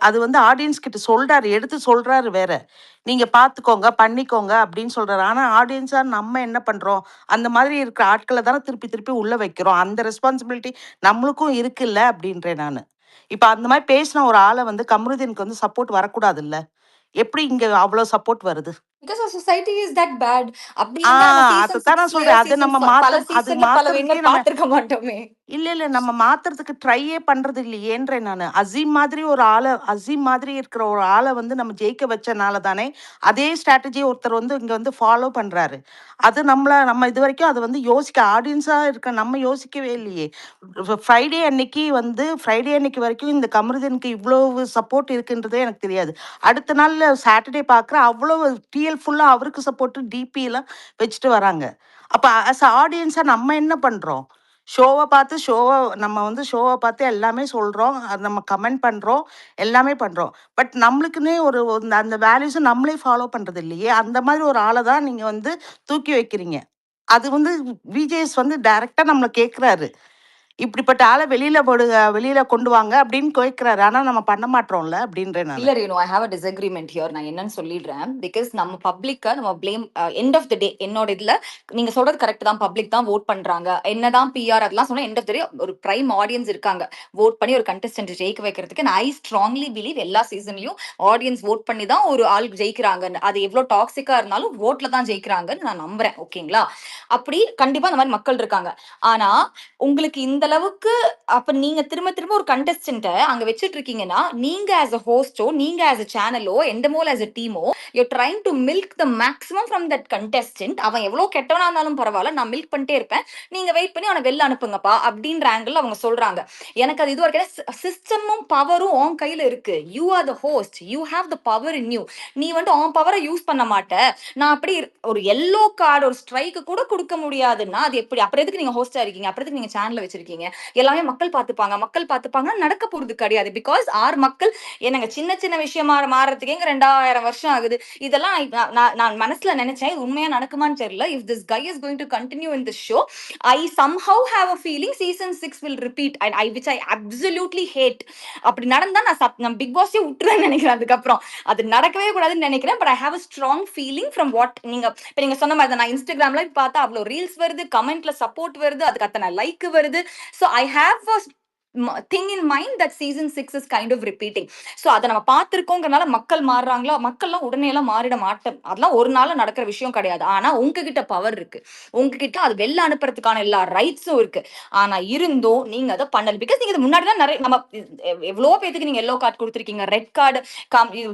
அது வந்து ஆடியன்ஸ் கிட்ட சொல்றாரு, எடுத்து சொல்றாரு வேற, நீங்க பாத்துக்கோங்க பண்ணிக்கோங்க அப்படின்னு சொல்றாரு. ஆனா ஆடியன்ஸா நம்ம என்ன பண்றோம், அந்த மாதிரி இருக்கிற ஆட்களை தானே திருப்பி திருப்பி உள்ள வைக்கிறோம். அந்த ரெஸ்பான்சிபிலிட்டி நம்மளுக்கும் இருக்குல்ல அப்படின்றேன் நானு. இப்ப அந்த மாதிரி பேசின ஒரு ஆளை வந்து கமருதீனுக்கு வந்து சப்போர்ட் வரக்கூடாது இல்ல? எப்படி இங்க அவ்வளவு சப்போர்ட் வருது? Because our society is that bad. அதான் நான் சொல்றேன், அது நம்ம மாத்த பார்த்திருக்க மாட்டோமே. இல்ல. நம்ம மாத்துறதுக்கு ட்ரையே பண்றது இல்லையேன்றேன் நானு. அசீம் மாதிரி இருக்கிற ஒரு ஆள வந்து நம்ம ஜெயிக்க வச்சனால தானே, அதே ஸ்ட்ராட்டஜி ஒருத்தர் வந்து இங்க வந்து ஃபாலோ பண்றாரு. அது நம்ம இதுவரைக்கும் அது வந்து ஆடியன்ஸா இருக்க நம்ம யோசிக்கவே இல்லையே. ஃப்ரைடே அன்னைக்கு வரைக்கும் இந்த கமருதீனுக்கு இவ்வளவு சப்போர்ட் இருக்குன்றதே எனக்கு தெரியாது. அடுத்த நாள் சாட்டர்டே பார்க்குறேன், அவ்வளவு டிஎல் ஃபுல்லா அவருக்கு சப்போர்ட் டிபிலாம் வச்சுட்டு வராங்க. அப்ப ஆடியன்ஸா நம்ம என்ன பண்றோம்? ஷோவ பார்த்து எல்லாமே சொல்றோம். அது நம்ம கமெண்ட் பண்றோம். எல்லாமே பண்றோம். பட் நம்மளுக்குன்னே ஒரு அந்த வேல்யூஸ நம்மளே ஃபாலோ பண்றது இல்லையே! அந்த மாதிரி ஒரு ஆள தான் நீங்க வந்து தூக்கி வைக்கிறீங்க. அது வந்து விஜேஎஸ் வந்து டைரக்ட்டா நம்மள கேட்குறாரு. இப்படிப்பட்ட ஆள வெளியில கொண்டு வாங்க அப்படின்னு கேட்குறாரு. ஆனா நம்ம பண்ண மாட்றோம்ல அப்படின்றேன் நானு. இல்ல Renu, I have a disagreement here. நான் என்னன்னு சொல்லிடுறேன். பிகாஸ் நம்ம பப்ளிக்க நம்ம பிளேம் எண்ட் ஆஃப் த டே என்னோட இதுல நீங்க சொல்றது கரெக்ட் தான். பப்ளிக் தான் ஓட் பண்றாங்க. என்னதான் பிஆர் அதெல்லாம் சொன்னா எண்ட் ஆஃப் த டே ஒரு பிரைம் ஆடியன்ஸ் இருக்காங்க ஓட் பண்ணி ஒரு கண்டஸ்டன்ட் ஜெயிக்க வைக்கிறதுக்கு. ஐ ஸ்ட்ராங்லி பிலீவ் எல்லா சீசன்லயும் ஆடியன்ஸ் ஓட் பண்ணி தான் ஒரு ஆள் ஜெயிக்கிறாங்க. அது எவ்வளவு டாக்ஸிக்கா இருந்தாலும் ஓட்ல தான் ஜெயிக்கிறாங்கன்னு நான் நம்புறேன். ஓகேங்களா? அப்படி கண்டிப்பா அந்த மாதிரி மக்கள் இருக்காங்க. ஆனா உங்களுக்கு இந்த அளவுக்கு அப்ப நீங்க திரும்ப திரும்ப ஒரு கண்டஸ்டன்ட்ட அங்க வச்சிட்டு இருக்கீங்கன்னா, நீங்க ஆஸ் அ ஹோஸ்டோ, நீங்க ஆஸ் அ சேனலோ, எண்டமோல் ஆஸ் அ டீமோ, you're trying to milk the maximum from that contestant. அவன் எவ்வளவு கெட்டவனா இருந்தாலும் பரவாயில்ல, நான் மில்க் பண்ணிட்டே இருப்பேன். நீங்க வெயிட் பண்ணி அவனை வெளில அனுப்புங்கப்பா அப்படின்ற ஆங்கிள் அவங்க சொல்றாங்க. எனக்கு அது இது வரைக்கும் சிஸ்டமும் பவரும் உன் கையில இருக்கு. You are the host, you have the power in you. நீ வந்து உன் பவரை யூஸ் பண்ண மாட்ட. நான் அப்படி ஒரு எல்லோ கார்டு ஒரு ஸ்ட்ரைக்கு கூட கொடுக்க முடியாதுன்னா அது எப்படி? அப்புறம் எதுக்கு நீங்க ஹோஸ்டா இருக்கீங்க? அப்புறம் எதுக்கு நீங்க சேனல்ல வச்சிருக்கீங்க? எல்லாமே மக்கள் பார்த்துப்பாங்க நடக்க போறது கிடையாது. பிகாஸ் மக்கள் என்னங்க சின்ன சின்ன விஷயமா மாறதுக்கு எங்க 2000 வருஷம் ஆகுது. இதெல்லாம் நான் மனசுல நினைச்சேன், இது உண்மையா நடக்குமான்னு தெரியல. If this guy is going to continue in this show, I somehow have a feeling season 6 will repeat, and which I absolutely hate. அப்படி நடந்தா நான் பிக் பாஸே விட்டுருவேன்னு நினைக்கிறேன். அதுக்கப்புறம் அது நடக்கவே கூடாதுன்னு நினைக்கிறேன். But I have a strong feeling from what நீங்க சொன்ன மாதிரி தான். நான் இன்ஸ்டாகிராம்ல பார்த்தா அவ்வளவு ரீல்ஸ் வருது, கமெண்ட்ல சப்போர்ட் வருது, அதுக்கு அத்தனை லைக் வருது. So I have a thing in mind that season 6 is kind of repeating. So அதை நம்ம பார்த்திருக்கோங்கிறனால மக்கள் மாறுறாங்களா? மக்கள்லாம் உடனே எல்லாம் மாறிட மாட்டோம். அதெல்லாம் ஒரு நாள் நடக்கிற விஷயம் கிடையாது. ஆனா உங்ககிட்ட பவர் இருக்கு, உங்ககிட்ட அது வெளில அனுப்புறதுக்கான எல்லா ரைட்ஸும் இருக்கு. ஆனா இருந்தும் நீங்க அதை பண்ணல. பிகாஸ் நீங்க முன்னாடிலாம் நிறைய நம்ம எவ்வளவோ பேத்துக்கு நீங்க எல்லோ கார்டு கொடுத்துருக்கீங்க, ரெட் கார்டு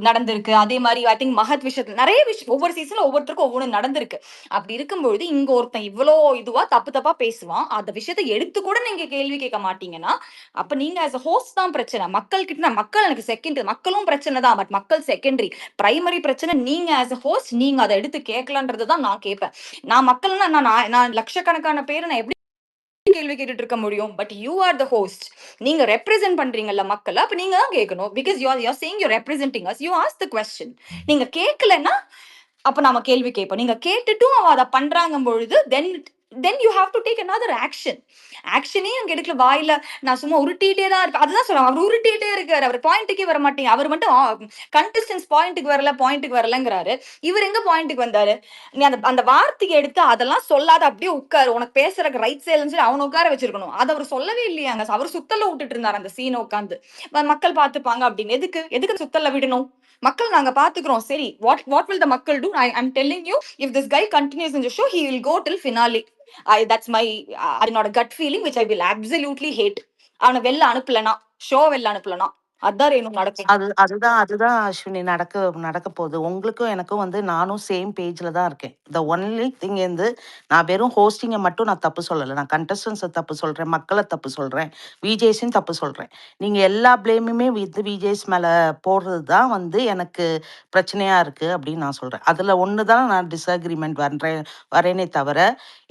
நடந்திருக்கு. அதே மாதிரி ஐ திங்க் மகத் விஷயத்துல நிறைய விஷயம் ஒவ்வொரு சீசன்ல ஒவ்வொருத்தருக்கும் ஒவ்வொன்று நடந்திருக்கு. அப்படி இருக்கும்பொழுது இங்க ஒருத்தன் இவ்வளோ இதுவா தப்பா பேசுவான், அந்த விஷயத்தை எடுத்து கூட நீங்க கேள்வி கேட்க மாட்டீங்கன்னா, அப்ப நீங்க as a host தான் பிரச்சனை. மக்கள் கிட்ட மக்கள் எனக்கு செகண்டரி, மக்களும் பிரச்சனை தான். பட் மக்கள் செகண்டரி. பிரைமரி பிரச்சனை நீங்க as a host, நீங்க அதை எடுத்து கேட்கலன்றது தான் நான் கேட்பேன். நான் மக்கள்னா நான் லட்சக்கணக்கான பேரை நான் எப்படி கேள்வி கேட்டுட்டு இருக்க முடியும்? But you are the host. நீங்க ரெப்ரசென்ட் பண்றீங்கல்ல மக்களை, அப்ப நீங்க தான் கேட்கணும். Because you saying you representing us, you ask the question. நீங்க கேட்கலன்னா அப்ப நாம கேள்வி கேட்போம். நீங்க கேட்டுட்டும் அவ அதை பண்றாங்க பொழுது then you have to take another action. ஆக்ஷனே அங்க எடுக்கல. வாயில நான் சும்மா உருட்டிட்டே தான் இருப்பேன். அதுதான் சொல்றேன், அவர் உருட்டிட்டே இருக்காரு. அவர் பாயிண்ட்டுக்கே வர மாட்டேங்க. அவர் மட்டும் கண்டஸ்டன்ஸ் பாயிண்ட்டுக்கு வரலங்கிறாரு. இவர் எங்க பாயிண்ட்டுக்கு வந்தாரு? நீ அந்த வார்த்தையை எடுத்து அதெல்லாம் சொல்லாத அப்படியே உட்காரு, உனக்கு பேசுறதுக்கு ரைட்ஸ் இல்லைன்னு சொல்லி அவனை உட்கார வச்சிருக்கணும். அதை அவர் சொல்லவே இல்லையாங்க. அவர் சுத்தல விட்டுட்டு இருந்தாரு அந்த சீனை உட்காந்து. மக்கள் பார்த்துப்பாங்க அப்படின்னு. எதுக்கு சுத்தல விடணும்? மக்கள் நாங்க பாத்துக்கிறோம். சரி, what will the மக்கள் do? I'm telling you, if this guy continues in the show, he will go till finale. That's my என்னோட gut feeling, which I will absolutely hate. அவனை வெளில அனுப்பலனா, ஷோ வெளில அனுப்பலனா, அதான் ரேணு நடக்கும். அதுதான் அஸ்வினி நடக்க போகுது. உங்களுக்கும் எனக்கும் வந்து நானும் சேம் பேஜ்ல தான் இருக்கேன். த ஒன்லி திங் வந்து நான் வெறும் ஹோஸ்டிங்கை மட்டும் நான் தப்பு சொல்லலை. நான் கண்டஸ்டன்ஸை தப்பு சொல்றேன், மக்களை தப்பு சொல்றேன், விஜேஸையும் தப்பு சொல்றேன். நீங்க எல்லா பிளேமுமே விஜேஸ் மேல போடுறது தான் வந்து எனக்கு பிரச்சனையா இருக்கு அப்படின்னு நான் சொல்றேன். அதுல ஒண்ணுதான் நான் டிஸ்அக்ரிமெண்ட் வரேனே தவிர,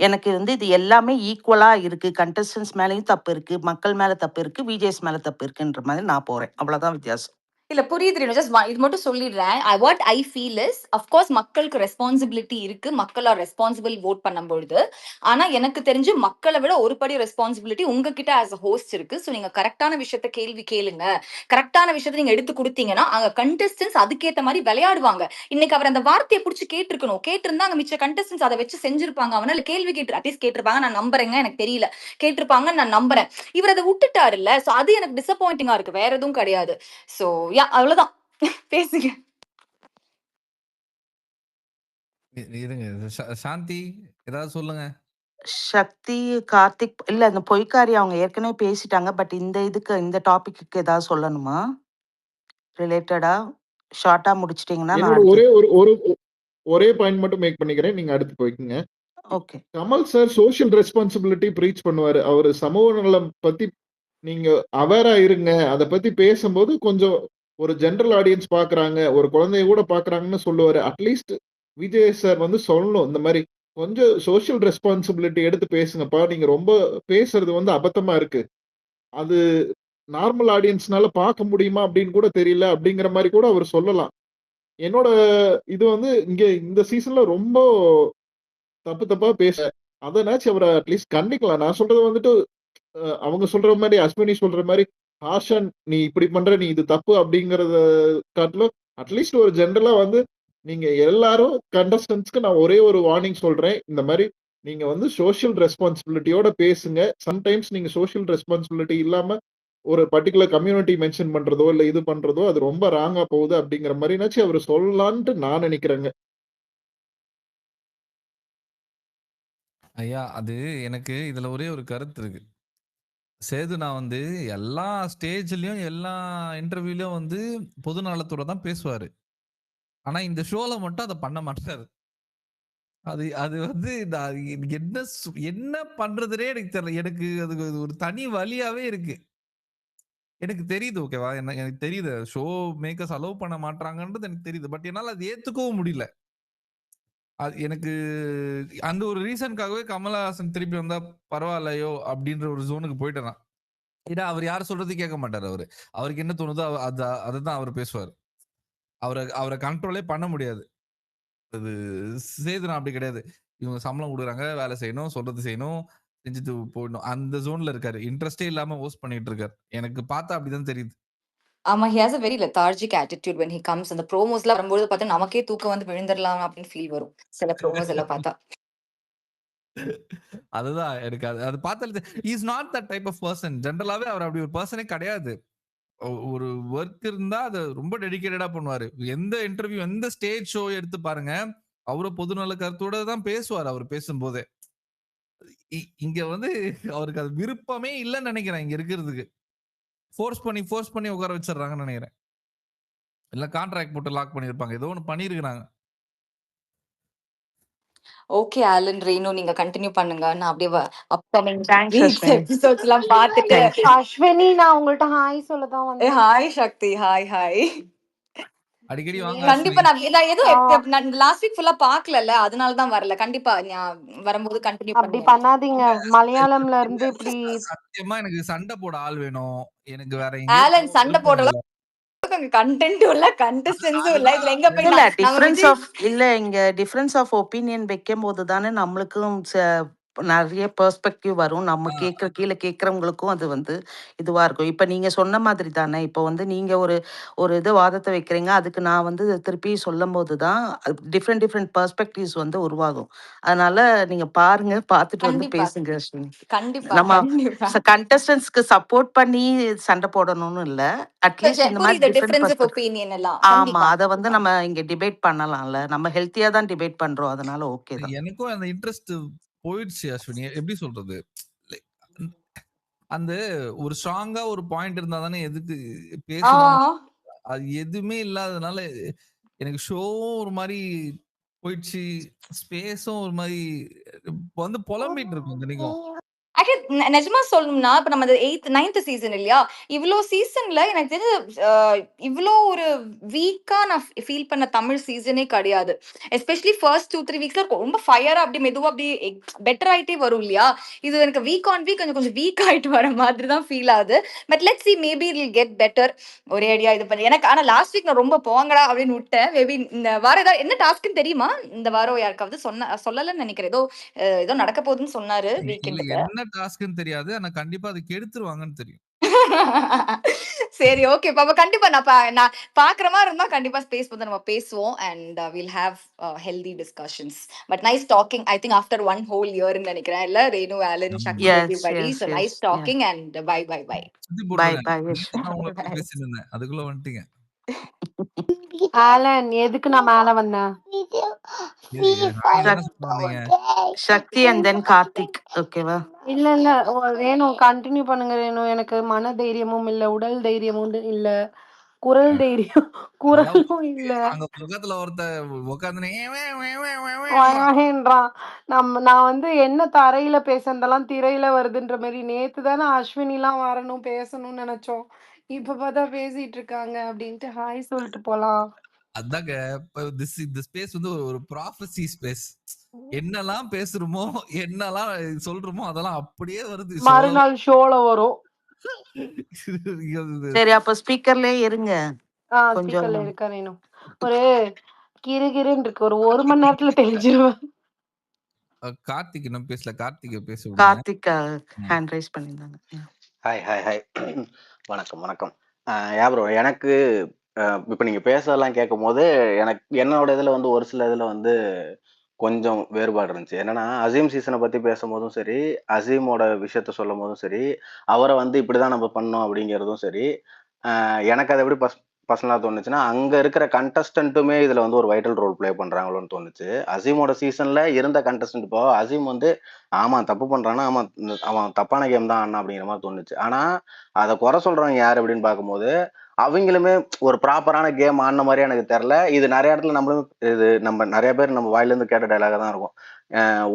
எனக்கு வந்து இது எல்லாமே ஈக்குவலா இருக்கு. கண்டஸ்டன்ஸ் மேலேயும் தப்பு இருக்கு, மக்கள் மேல தப்பு இருக்கு, விஜேஸ் மேல தப்பு இருக்குன்ற மாதிரி நான் போறேன். அவ்வளவுதான் வித்தியாசம். இல்ல புரியுது. ஜஸ்ட் இது மட்டும் சொல்லிடுறேன். What I feel is, of course மக்களுக்கு ரெஸ்பான்சிபிலிட்டி இருக்கு. மக்கள் ஆர் ரெஸ்பான்சிபிள் ஓட் பண்ணும்பொழுது. ஆனா எனக்கு தெரிஞ்சு மக்களை விட ஒரு படி ரெஸ்பான்சிபிலிட்டி உங்ககிட்ட ஆஸ் அ ஹோஸ்ட் இருக்கு. ஸோ நீங்க கரெக்டான விஷயத்த கேள்வி கேளுங்க. கரெக்டான விஷயத்த நீங்க எடுத்து கொடுத்தீங்கன்னா அங்க கண்டஸ்டன்ஸ் அதுக்கேற்ற மாதிரி விளையாடுவாங்க. இன்னைக்கு அவர் அந்த வார்த்தையை பிடிச்சி கேட்டிருந்தா அங்க மிச்ச கண்டஸ்டன்ஸ் அதை வச்சு செஞ்சிருப்பாங்க. அவனால கேள்வி அட்லீஸ்ட் கேட்டிருப்பாங்க. நான் நம்புறேங்க, எனக்கு தெரியல, கேட்டிருப்பாங்க நான் நம்புறேன். இவர் அதை விட்டுட்டாரு இல்ல. சோ அது எனக்கு டிசப்பாயிண்டிங்கா இருக்கு, வேற எதுவும் கிடையாது. சோ அவ்வளவுதான். பேசுங்க. இருங்க. சாந்தி ஏதாவது சொல்லுங்க. சக்தி, கார்த்திக் இல்ல இந்த பொய்க்காரி அவங்க ஏற்கனவே பேசிட்டாங்க. பட் இந்த டாபிக்குக்கு ஏதாவது சொல்லணுமா? ரிலேட்டடா? ஷார்ட்டா முடிச்சுட்டீங்கன்னா நான் என்னோட அடுத்து ஒரே பாயிண்ட் மட்டும் மேக் பண்ணிக்கிறேன். நீங்க அடுத்து போய்க்குங்க. Okay. Kamal sir social responsibility breach பண்ணுவாரு. அவரு சமூக நலம் பத்தி நீங்க அவேரா இருங்க. அத பத்தி பேசும்போது கொஞ்சம் ஒரு ஜெனரல் ஆடியன்ஸ் பார்க்குறாங்க. ஒரு குழந்தைய கூட பார்க்குறாங்கன்னு சொல்லுவாரு. அட்லீஸ்ட் விஜய் சார் வந்து சொல்லணும். இந்த மாரி கொஞ்சம் சோஷியல் ரெஸ்பான்சிபிலிட்டி எடுத்து பேசுங்கப்பா. நீங்க ரொம்ப பேசுறது வந்து அபத்தமா இருக்கு. அது நார்மல் ஆடியன்ஸ்னால பார்க்க முடியுமா அப்படின்னு கூட தெரியல. அப்படிங்கிற மாரி கூட அவரு சொல்லலாம். என்னோட இது வந்து இந்த சீசன்ல ரொம்ப தப்பா அதனாச்சும் அவர அட்லீஸ்ட் கண்டிக்கலாம். நான் சொல்றது வந்துட்டு அவங்க சொல்ற மாரி, அஸ்வினி சொல்ற மாரி, ஹார்ஷா நீ இப்படி பண்ற, நீ இது தப்பு அப்படிங்கிறத காட்டிலும், அட்லீஸ்ட் ஒரு ஜெனரலா வந்து, நீங்க எல்லாரும் கண்டஸ்டன்ட்ஸ்க்கு நான் ஒரே ஒரு வார்னிங் சொல்றேன். இந்த மாரி நீங்க வந்து சோஷியல் ரெஸ்பான்சிபிலிட்டியோட பேசுங்க. சம்டைம்ஸ் நீங்க சோஷியல் ரெஸ்பான்சிபிலிட்டி இல்லாம ஒரு பர்ட்டிகுலர் கம்யூனிட்டி மென்ஷன் பண்றதோ, இல்ல இது பண்றதோ, அது ரொம்ப ராங்கா போகுது அப்படிங்கிற மாரினாச்சும் அவரு சொல்லலான்ட்டு நான் நெனைக்கிறேங்க. ஐயா, அது எனக்கு இதுல ஒரே ஒரு கருத்து இருக்கு. சேது நான் வந்து எல்லா ஸ்டேஜ்லயும், எல்லா இன்டர்வியூலயும் வந்து பொது நலத்தோட தான் பேசுவாரு. ஆனா இந்த ஷோல மட்டும் அத பண்ண மாட்டாரு. அது அது வந்து நான் என்ன பண்றதுன்னே எனக்கு தெரியல. எனக்கு அது ஒரு தனி வலியாவே இருக்கு. எனக்கு தெரியுது ஓகேவா? எனக்கு தெரியுது. ஷோ மேக்கர்ஸ் அலோவ் பண்ண மாட்றாங்கன்றது எனக்கு தெரியுது. பட் என்னால அத ஏத்துக்கவும் முடியல. அது எனக்கு அந்த ஒரு ரீசன்க்காகவே கமலஹாசன் திருப்பி வந்தா பரவாயில்லையோ! அப்டின்ற ஒரு ஜோனுக்கு போயிட்டேன் நான். ஏன்னா, அவரு யார் சொல்றதையும் கேட்க மாட்டாரு அவரு. அவருக்கு என்ன தோணுதோ அததான் அவரு பேசுவாரு. அவர கண்ட்ரோலே பண்ண முடியாது. அது சேதுனா அப்படி கிடையாது. இவங்க சம்பளம் குடுக்குறாங்க, வேலை செய்யணும், சொல்றது செய்யணும், செஞ்சுட்டு போயிடணும். அந்த ஜோன்ல இருக்காரு. இன்ட்ரெஸ்ட்டே இல்லாம ஹோஸ்ட் பண்ணிட்டு இருக்காரு. எனக்கு பார்த்தா அப்படிதான் தெரியுது. ஆமா, he has a very lethargic attitude when he comes. அந்த ப்ரோமோஸ்லாம் வரும்போது பார்த்தா நமக்கே தூக்கம் வந்து விழுந்துரலாம் அப்படின்னு ஃபீல் வரும். சில ப்ரோமோஸ் எல்லாம் பார்த்தா. அதுதான் எனக்கு அது அது பார்த்தாலே he is not that type of person. ஜெனரலாவே அவர் அப்படி ஒரு பெர்சனே கிடையாது. ஒரு வொர்க் இருந்தா அத ரொம்ப டெடிகேட்டடா பண்ணுவாரு. எந்த இன்டர்வியூ, எந்த ஸ்டேஜ் ஷோ எடுத்து பாருங்க. அவரு பொதுநல கருத்தோட தான் பேசுவாரு அவரு பேசும்போதே. இங்க வந்து அவருக்கு அது விருப்பமே இல்லன்னு நினைக்கிறேன் இங்க இருக்கிறதுக்கு. ஃபோர்ஸ் பண்ணி உட்கார வச்சுடுறாங்கன்னு நினைக்கிறேன். இல்ல கான்ட்ராக்ட் போட்டு லாக் பண்ணியிருப்பாங்க. ஏதோ ஒண்ணு பண்ணியிருக்கிறாங்க. ஓகே ஆலன், ரேணு நீங்க கன்டின்யூ பண்ணுங்க. நான் அப்படியே அப்கமிங் தேங்க்ஸ் வீக்ஸ் அஸ்வினி. எபிசோட்ஸ்லாம் பார்த்துட்டு தேங்க் யூ. அஸ்வினி, நான் உங்கள்ட்ட ஹாய் சொல்ல தான் வந்தேன். ஹாய் சக்தி. ஹாய். அடிக்கடி வாங்க கண்டிப்பா அஸ்வினி. நான் ஏதோ ஆ, நான் லாஸ்ட் வீக் ஃபுல்லா பார்க்கலல்ல. அதனால தான் வரல. கண்டிப்பா நான் வரும்போது கன்டின்யூ அப்படி பண்ணுவோம். பண்ணாதீங்க. மலையாளம்ல இல்ல இருந்து இப்படி சத்தியமா எனக்கு சண்டை போட ஆள் வேணும். எனக்கு வேற எங்கேயும் ஆலன் போக சண்டை விருப்பம் போடுற இல்ல. அளவுக்கு கண்டென்ட்டும் இல்ல, கண்டஸ்டன்ஸும் இல்ல. அதுதான் இதுல எங்க போய் இல்ல நாங்க இங்க டிஃபரன்ஸ் ஆஃப் ஒப்பீனியன் வைக்கும்போது தானே நம்மளுக்கும் நெறைய பெர்ஸ்பெக்டிவ் வரும். நம்ம கீழ கேட்கிறவங்களுக்கும் அது வந்து இதுவா இருக்கும். இப்ப நீங்க சொன்ன மாதிரி தானே. இப்போ வந்து நீங்க ஒரு ஒரு வாதத்த வைக்கிறீங்க. அதுக்கு நான் வந்து திருப்பி சொல்லும்போது தான் டிஃபரெண்ட் பெர்ஸ்பெக்டிவ்ஸ் வந்து உருவாகும். அதனால நீங்க பாருங்க. பார்த்துட்டு வந்து கண்டிப்பா பேசுங்க அஸ்வினி. கண்டிப்பா நம்ம கண்டிப்பா கண்டஸ்டன்ட்ஸ்க்கு சப்போர்ட் பண்ணி சண்டை போடணும்னு இல்ல. அட்லீஸ்ட் இந்த மாதிரி புரியுது different difference of perspective opinion எல்லாம். ஆமா. கண்டிப்பா அத வந்து நம்ம இங்க டிபேட் பண்ணலாம்ல. நம்ம ஹெல்த்தியா தான் டிபேட் பண்றோம். அதனால ஓகே தான். எனக்கும் அந்த இன்ட்ரெஸ்ட் போயிடுச்சு அஸ்வினி. எப்படி சொல்றது? Like, அந்த ஒரு ஸ்ட்ராங்கா ஒரு பாயிண்ட் இருந்தா தானே எதுக்கு ஆ பேசணும். அது எதுவுமே இல்லாதனால எனக்கு ஷோவும் ஒரு மாதிரி போயிடுச்சு. ஸ்பேஸும் ஒரு மாதிரி வந்து புலம்பிட்டு இருக்கும் இத்தனைக்கும். ஆக்சுவலி நிஜமா சொல்லணும்னா, இப்ப நம்ம 8th 9th சீசன் இல்லையா? இவ்ளோ சீசன்ல எனக்கு தெரிஞ்சு இவ்ளோ ஒரு வீக்கா நான் ஃபீல் பண்ண தமிழ் சீசனே கிடையாது. எஸ்பெஷலி ஃபர்ஸ்ட் 2, 3 வீக்ஸ்ல ரொம்ப ஃபயரா அப்படியே மெதுவா அப்படியே பெட்டர் ஆயிட்டே வரும் இல்லையா? இது எனக்கு வீக் ஆன் வீக் கொஞ்சம் கொஞ்சம் வீக் ஆயிட்டு வர மாதிரி தான் ஃபீல் ஆகுது. But let's see, maybe it will get better. ஒரே ஐடியா இது பண்ணி எனக்கு ஆனா லாஸ்ட் வீக் நான் ரொம்ப போங்கடா அப்படின்னு விட்டேன். மேபி இந்த வாரம் ஏதாவது என்ன டாஸ்க்ன்னு தெரியுமா? இந்த வாரம் யாருக்காவது சொல்லலன்னு நினைக்கிறேன். ஏதோ நடக்க போகுதுன்னு சொன்னாரு இல்ல வீக்கெண்டுக்கு. என்ன டாஸ்க்ன்னு தெரியாது. ஆனா கண்டிப்பா அது கெடுத்துருவாங்கன்னு தெரியும். சரி, ஓகே. அப்ப கண்டிப்பா நான் பாக்குற மாதிரி இருந்தா கண்டிப்பா ஸ்பேஸ் வந்து நம்ம பேசுவோம். And will have healthy discussions. But nice talking. I think after 1 whole year நினைக்கிறேன் இல்ல ரேணு, ஆலன், ஆமா. Sakthi, yes, everybody. Yes, so yes. Nice yeah. Talking and bye. சுத்தி பை போட்டுருங்க. பை நான் உங்கள பத்தி Bye. பேசிட்டு இருந்தேன். அதுக்குள்ள வந்துட்டீங்க. ஆலன், எதுக்கு நான் மேல வந்தேன்? நீங்க தானே சொல்ல வந்தீங்க. சக்தி அண்ட் தென் கார்த்திக். ஓகேவா? இல்ல இல்ல ரேணு கண்டினியூ பண்ணுங்க ரேணு. எனக்கு மன தைரியமும் இல்ல, உடல் தைரியமும் இல்ல, குரல் தைரியம் அதெல்லாம் குரலும் இல்ல. அங்க பக்கத்துல ஒருத்த உட்காந்து வயன்றான். நான் வந்து என்ன தரையில பேசுனதெல்லாம் திரையில வருதுன்ற மாதிரி. நேத்து தானே அஸ்வினிலாம் வரணும் பேசணும்னு நினைச்சோம். இப்ப பார்த்தா பேசிட்டு இருக்காங்க அப்படின்ட்டு ஹாய் சொல்லிட்டு போலாம். அதாங்க இந்த ஸ்பேஸ் வந்து ஒரு ப்ராஃபசி ஸ்பேஸ். என்னெல்லாம் பேசுறோமோ என்னெல்லாம் சொல்றோமோ அதெல்லாம் அப்படியே வருது. மறுநாள் ஷோல வரும். சரி, அப்ப ஸ்பீக்கர்லயே இருங்க கொஞ்சம். ஸ்பீக்கர்ல இருக்கா ரேணு. ஒரு கிறுகிறுன்னு இருக்கு. ஒரு மணி நேரத்துல தெளிஞ்சிருவேன். கார்த்திக் இன்னும் பேசல. கார்த்திகை பேச விடுங்க. கார்த்திக் ஹேண்ட் ரைஸ் பண்ணிருந்தாங்க. ஹாய் ஹாய் ஹாய் வணக்கம் வணக்கம். ப்ரோ எனக்கு இப்போ நீங்கள் பேசலாம் கேட்கும் போது எனக்கு என்னோட இதில் வந்து ஒரு சில இதில் வந்து கொஞ்சம் வேறுபாடு இருந்துச்சு. என்னன்னா அசீம் சீசனை பற்றி பேசும்போதும் சரி, அசீமோட விஷயத்த சொல்லும் போதும் சரி, அவரை வந்து இப்படி தான் நம்ம பண்ணோம் அப்படிங்கிறதும் சரி, எனக்கு அது எப்படி பர்சனலாக தோணுச்சுன்னா, அங்கே இருக்கிற கண்டஸ்டன்ட்டுமே இதில் வந்து ஒரு வைட்டல் ரோல் ப்ளே பண்ணுறாங்களோன்னு தோணுச்சு. அசீமோட சீசனில் இருந்த கண்டஸ்டன்ட் இப்போ அசீம் வந்து ஆமாம் தப்பு பண்ணுறான்னா, ஆமாம் அவன் தப்பான கேம் தான் ஆடினான் அப்படிங்கிற மாதிரி தோணுச்சு. ஆனால் அதை குறை சொல்கிறவங்க யார் அப்படின்னு பார்க்கும்போது, அவங்களுமே ஒரு ப்ராப்பரான கேம் ஆடின மாதிரி எனக்கு தெரில. இது நிறைய இடத்துல நம்ம நிறைய பேர் நம்ம வாயிலேருந்து கேட்ட டைலாக தான் இருக்கும்.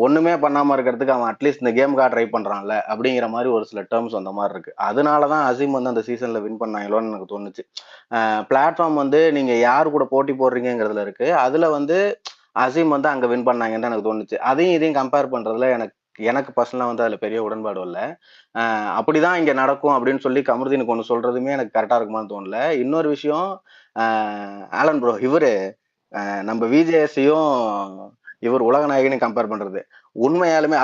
ஒன்றுமே பண்ணாமல் இருக்கிறதுக்கு அவன் அட்லீஸ்ட் இந்த கேமுக்காக ட்ரை பண்ணுறான்ல அப்படிங்கிற மாதிரி ஒரு சில டேர்ம்ஸ் அந்த மாதிரி இருக்குது. அதனால தான் அசீம் வந்து அந்த சீசனில் வின் பண்ணாங்களோன்னு எனக்கு தோணுச்சு. பிளாட்ஃபார்ம் வந்து நீங்கள் யார் கூட போட்டி போடுறீங்கிறதுல இருக்குது. அதில் வந்து அசீம் வந்து அங்கே வின் பண்ணாங்கன்னு தான் எனக்கு தோணுச்சு. அதையும் இதையும் கம்பேர் பண்ணுறதுல எனக்கு பர்சனலாக வந்து அதில் பெரிய உடன்பாடு இல்லை. அப்படிதான் இங்கே நடக்கும் அப்படின்னு சொல்லி கமருதீனுக்கு ஒன்று சொல்றதுமே எனக்கு கரெக்டாக இருக்குமான்னு தோணல. இன்னொரு விஷயம், ஆலன் ப்ரோ இவரு நம்ம விஜேஎஸையும் இவர் உலகநாயகனையும் கம்பேர் பண்றது உண்மையாலுமே